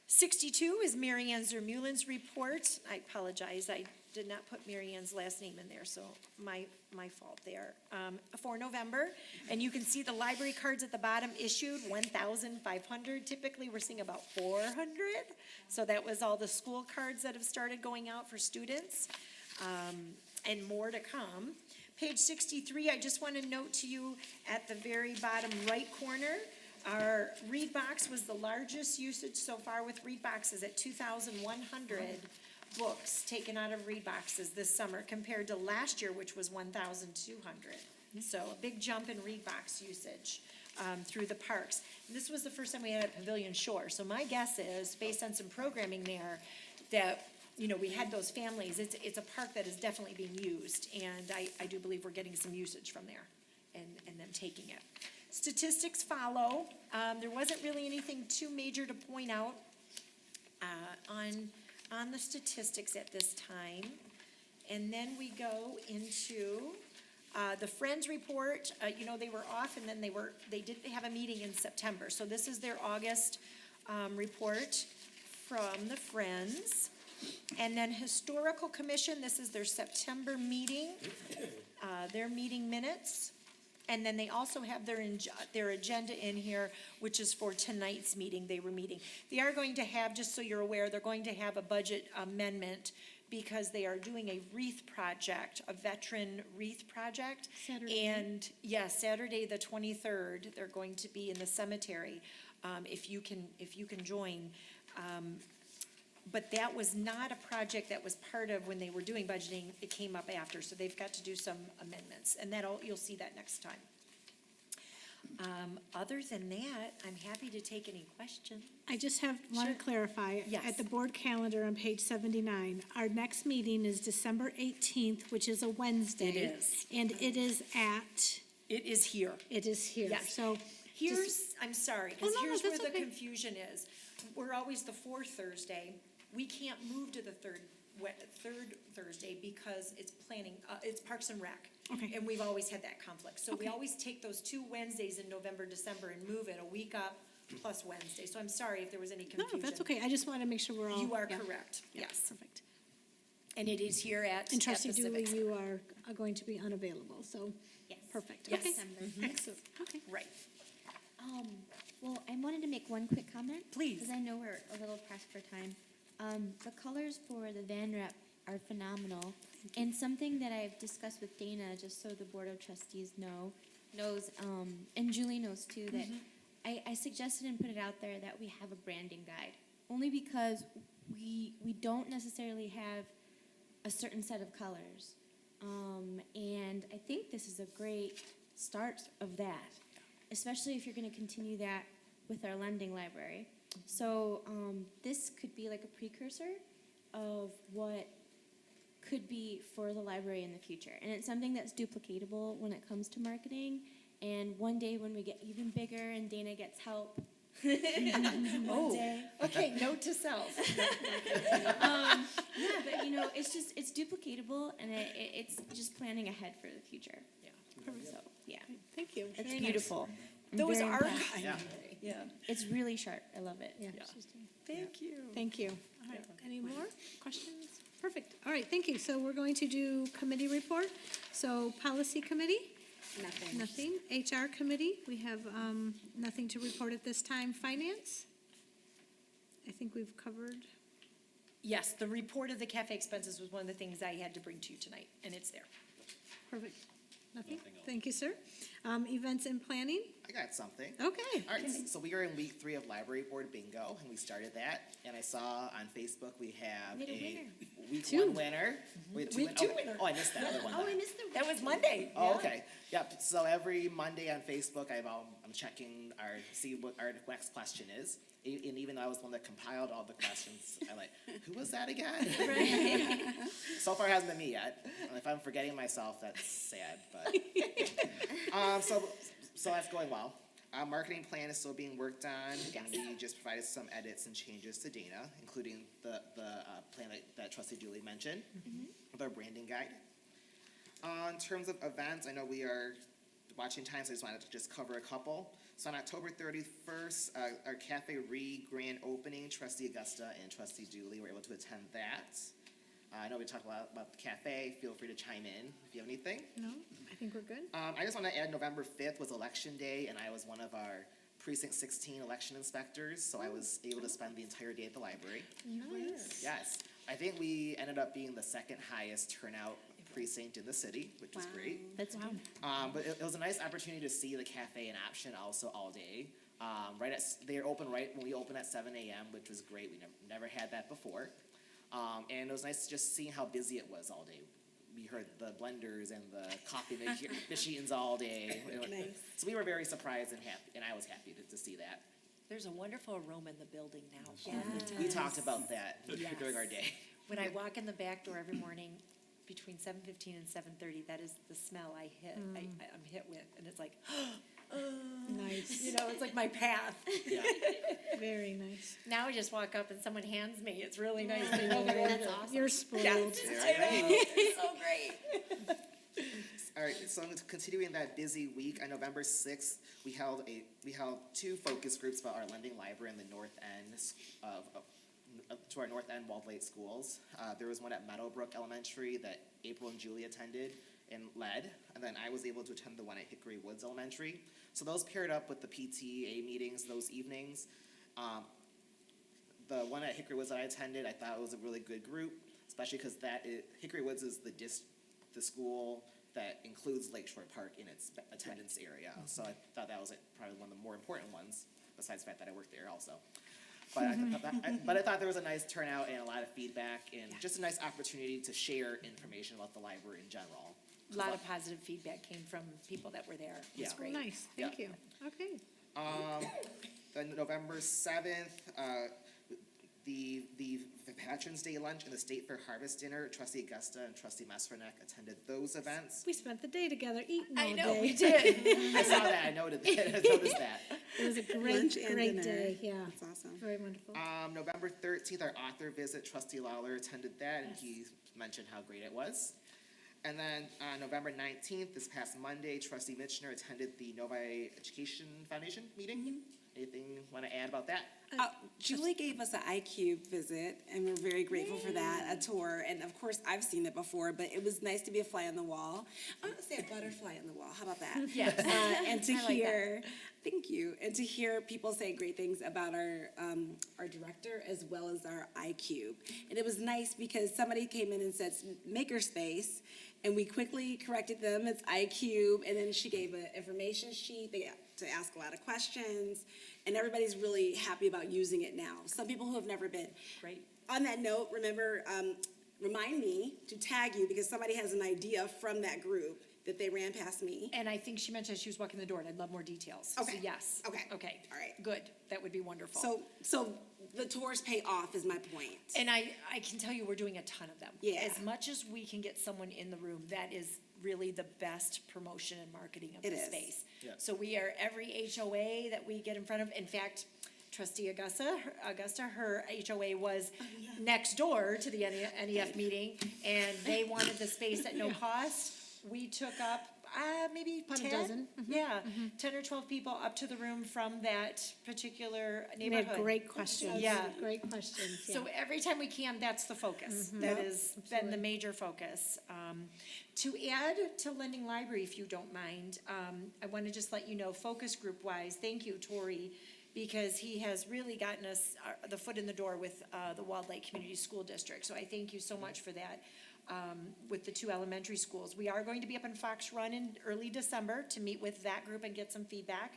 62 is Mary Ann Zermulin's report. I apologize, I did not put Mary Ann's last name in there, so my fault there. For November, and you can see the library cards at the bottom issued, 1,500. Typically, we're seeing about 400. So that was all the school cards that have started going out for students, and more to come. Page 63, I just want to note to you at the very bottom right corner, our read box was the largest usage so far with read boxes at 2,100 books taken out of read boxes this summer compared to last year, which was 1,200. So a big jump in read box usage through the parks. And this was the first time we had it at Pavilion Shore. So my guess is, based on some programming there, that we had those families. It's a park that is definitely being used, and I do believe we're getting some usage from there and them taking it. Statistics follow. There wasn't really anything too major to point out on the statistics at this time. And then we go into the Friends report. They were off, and then they did have a meeting in September. So this is their August report from the Friends. And then Historical Commission, this is their September meeting, their meeting minutes. And then they also have their agenda in here, which is for tonight's meeting. They were meeting. They are going to have, just so you're aware, they're going to have a budget amendment because they are doing a wreath project, a veteran wreath project. Saturday. And yes, Saturday the 23rd, they're going to be in the cemetery. If you can join. But that was not a project that was part of when they were doing budgeting. It came up after, so they've got to do some amendments, and you'll see that next time. Other than that, I'm happy to take any questions. I just want to clarify. Yes. At the board calendar on page 79, our next meeting is December 18th, which is a Wednesday. It is. And it is at? It is here. It is here. Yes. So I'm sorry, because Oh, no, here's where that's the okay. confusion is. We're always the fourth Thursday. We can't move to the third Thursday because it's Parks and Rec. Okay. And we've always had that conflict. So we Okay. always take those 2 Wednesdays in November, December and move it a week up plus Wednesday. So I'm sorry if there was any No, confusion. that's okay. I just want to make sure we're all. You are yeah. correct, Yeah, yes. Perfect. And it is here at And Trustee the Dooley, Civic Center. you are going to be unavailable, so. Yes. Perfect. Yes. Okay. December. Excellent. Okay. Right. Well, I wanted to make one quick comment. Please. Because I know we're a little pressed for time. The colors for the van rep are phenomenal. And something that I've discussed with Dana, just so the Board of Trustees knows, and Julie knows too, that I suggested and put it out there that we have a branding guide. Only because we don't necessarily have a certain set of colors. And I think this is a great start of that, especially if you're going to continue that with our lending library. So this could be like a precursor of what could be for the library in the future. And it's something that's duplicatable when it comes to marketing. And one day when we get even bigger and Dana gets help, one day. Okay, note to self. Yeah, but it's duplicatable and it's just planning ahead for the future. Yeah. So, yeah, Thank you. it's Very nice. beautiful. I'm Those very are impressed. kind. Yeah. It's really sharp. I love it. Yeah. Thank you. Thank you. All right. Any more questions? Perfect. All right, thank you. So we're going to do committee report. So Policy Committee? Nothing. HR Committee, we have nothing to report at this time. Finance? I think we've covered. Yes, the report of the cafe expenses was one of the things I had to bring to you tonight, and it's there. Perfect. Nothing? Thank you, sir. Events and planning? I got something. Okay. All right, so we are in week 3 of Library Board Bingo, and we started that. And I saw on Facebook we have We had a a winner. week Two. 1 winner. We had 2 We had two winners. Oh, I missed that other one. Oh, then. I missed the. That was Monday. Oh, yeah. okay. Yep. So every Monday on Facebook, I'm checking see what our next question is. And even though I was the one that compiled all the questions, I'm like, who was that again? So far, it hasn't been me yet. If I'm forgetting myself, that's sad. But so that's going well. Our marketing plan is still being worked on, and we just provided some edits and changes to Dana, including the plan that Trustee Julie mentioned with our branding guide. In terms of events, I know we are watching time, so I just wanted to just cover a couple. So on October 31st, our Cafe Re-grand opening, Trustee Augusta and Trustee Dooley were able to attend that. I know we talked a lot about the cafe. Feel free to chime in if you have anything. No, I think we're good. I just want to add November 5th was election day, and I was one of our Precinct 16 election inspectors, so I was able to spend the entire day at the library. Nice. Yes. I think we ended up being the second highest turnout precinct in the city, which was great. That's good. But it was a nice opportunity to see the cafe in action also all day. They're open right when we open at 7 a.m., which was great. We never had that before. And it was nice just seeing how busy it was all day. We heard the blenders and the coffee machines all day. So we were very surprised and happy, and I was happy to see that. There's a wonderful aroma in the building now. We talked about that during our day. When I walk in the back door every morning between 7:15 and 7:30, that is the smell I'm hit with, and it's like, Nice. it's like my path. Yeah. Very nice. Now I just walk up and someone hands me. It's really nice. They know that That's awesome. You're spoiled. I know. It's so great. All right, so continuing that busy week, on November 6th, we held 2 focus groups about our lending library in the north end to our north end Walled Lake schools. There was one at Meadowbrook Elementary that April and Julie attended and led, and then I was able to attend the one at Hickory Woods Elementary. So those paired up with the PTA meetings those evenings. The one at Hickory Woods that I attended, I thought it was a really good group, especially because Hickory Woods is the school that includes Lakeshore Park in its attendance area. So I thought that was probably one of the more important ones, besides the fact that I worked there also. But I thought there was a nice turnout and a lot of feedback, and just a nice opportunity to share information about the library in general. A lot of positive feedback came from people that were there. It was Yeah. great. Nice, thank you. Okay. Then November 7th, the Veterans Day lunch and the State Fair Harvest Dinner, Trustee Augusta and Trustee Messerneck attended those events. We spent the day together eating all I know, day. we did. I saw that, I noticed that. It was a Lunch great, and great dinner. day, yeah. That's awesome. Very wonderful. November 13th, our author visit, Trustee Lawler attended that, and he mentioned how great it was. And then on November 19th, this past Monday, Trustee Mitchner attended the Novi Education Foundation meeting. Anything you want to add about that? Julie gave us an iCube visit, and we're very grateful for that, a tour. And of course, I've seen it before, but it was nice to be a fly on the wall. I'm gonna say a butterfly on the wall. How about that? Yes. And to I like that. hear, thank you, and to hear people say great things about our director as well as our iCube. And it was nice because somebody came in and said makerspace, and we quickly corrected them. It's iCube, and then she gave an information sheet. They got to ask a lot of questions, and everybody's really happy about using it now. Some people who have never been. Right. On that note, remember, remind me to tag you because somebody has an idea from that group that they ran past me. And I think she mentioned she was walking the door, and I'd love more details. So Okay. yes. Okay. Okay. All right. Good. That would be wonderful. So the tours pay off is my point. And I can tell you, we're doing a ton of them. Yeah. As much as we can get someone in the room, that is really the best promotion and marketing of It the is. space. Yeah. So we are, every HOA that we get in front of, in fact, Trustee Augusta, her HOA was next door to the NEF meeting, and they wanted the space at no cost. We took up, maybe About a 10? dozen. Yeah, 10 or 12 people up to the room from that particular We neighborhood. had great questions. Yeah. Great questions, yeah. So every time we can, that's the focus. That has been the major focus. To add to Lending Library, if you don't mind, I want to just let you know, focus group wise, thank you, Tori, because he has really gotten us the foot in the door with the Walled Lake Community School District. So I thank you so much for that. With the 2 elementary schools. We are going to be up in Fox Run in early December to meet with that group and get some feedback.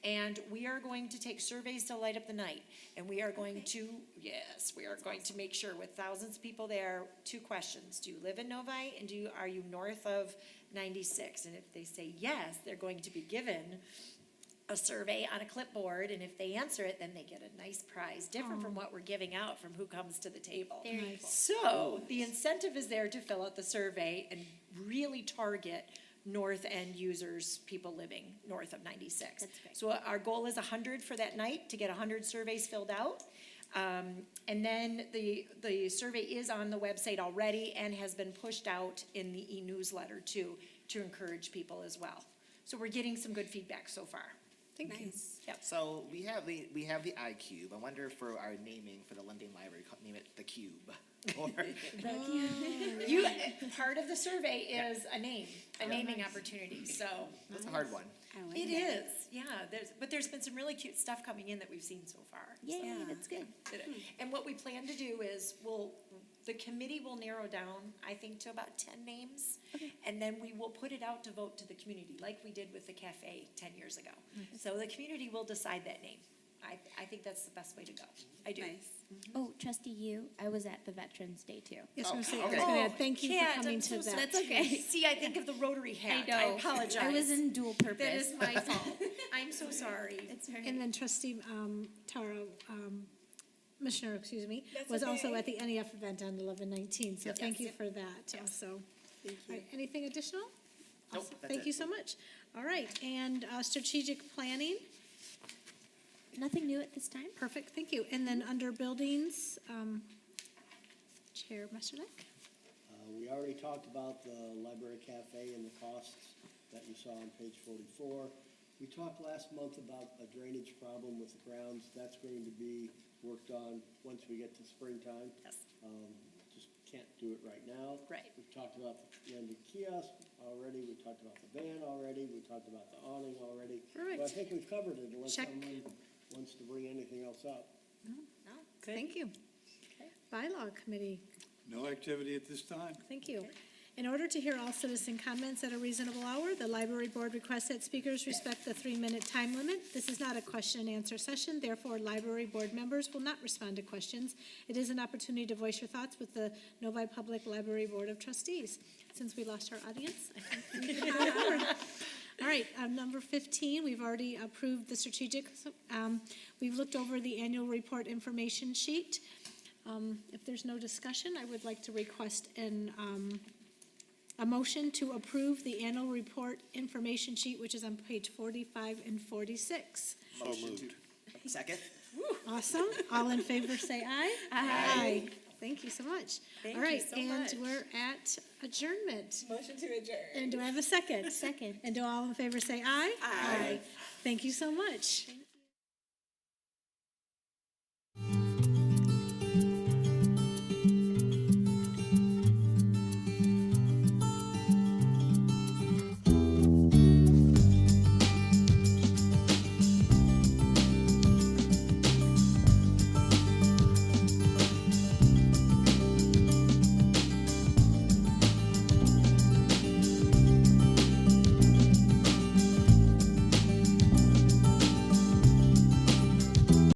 And we are going to take surveys to light up the night. And we are going to, yes, we are going to make sure with thousands of people there, 2 questions. Do you live in Novi and are you north of 96? And if they say yes, they're going to be given a survey on a clipboard, and if they answer it, then they get a nice prize, different from what we're giving out from who comes to the table. Very cool. So, the incentive is there to fill out the survey and really target north end users, people living north of 96. That's great. So our goal is 100 for that night, to get 100 surveys filled out. And then the survey is on the website already and has been pushed out in the e-newsletter too, to encourage people as well. So we're getting some good feedback so far. Thank you. Nice. Yep. So we have the iCube. I wonder for our naming for the lending library, name it the Cube. Or You, part of the survey is a naming opportunity, so. that's a hard one. It is, yeah, but there's been some really cute stuff coming in that we've seen so far. Yay, that's good. And what we plan to do is, the committee will narrow down, I think, to about 10 names. And then we will put it out to vote to the community, like we did with the cafe 10 years ago. So the community will decide that name. I think that's the best way to go. I do. Nice. Oh, Trustee you, I was at the Veterans Day too. Yes, I was okay. gonna add, thank you Kat, for coming I'm to so that. sorry. That's okay. See, I think of the Rotary hat. I know. apologize. I was in dual purpose. That is my fault. I'm so sorry. It's all right. And then trustee Tara, Commissioner, excuse me, That's was also okay. at the NEF event on 11/19, so thank you Yes. for that also. Thank All right, anything additional? Nope, Awesome. that's Thank it. you so much. All right, and strategic planning, Nothing new at this time? perfect, thank you. And then under buildings, Chair Mesterlick? We already talked about the library cafe and the costs that you saw on page 44. We talked last month about a drainage problem with the grounds. That's going to be worked on once we get to springtime. Yes. Just can't do it right now. Right. We've talked about the landing kiosk already. We talked about the van already. We talked about the awning already. Perfect. So I think we've covered it unless Check. someone wants to bring anything else up. Thank you. Bylaw Committee, No activity at this time. thank you. In order to hear all citizen comments at a reasonable hour, the library board requests that speakers respect the 3-minute time limit. This is not a question and answer session, therefore library board members will not respond to questions. It is an opportunity to voice your thoughts with the Novi Public Library Board of Trustees. Since we lost our audience, I think we can move forward. All right, number 15, we've already approved the strategic. We've looked over the annual report information sheet. If there's no discussion, I would like to request a motion to approve the annual report information sheet, which is on page 45 and 46. So moved. Second? Awesome. All in favor, say aye. Aye. Thank you so much. Thank All you right, so and much. we're at adjournment. Motion to adjourn. And do I have a second? Second. And do all in favor say aye? Aye. Thank you so much.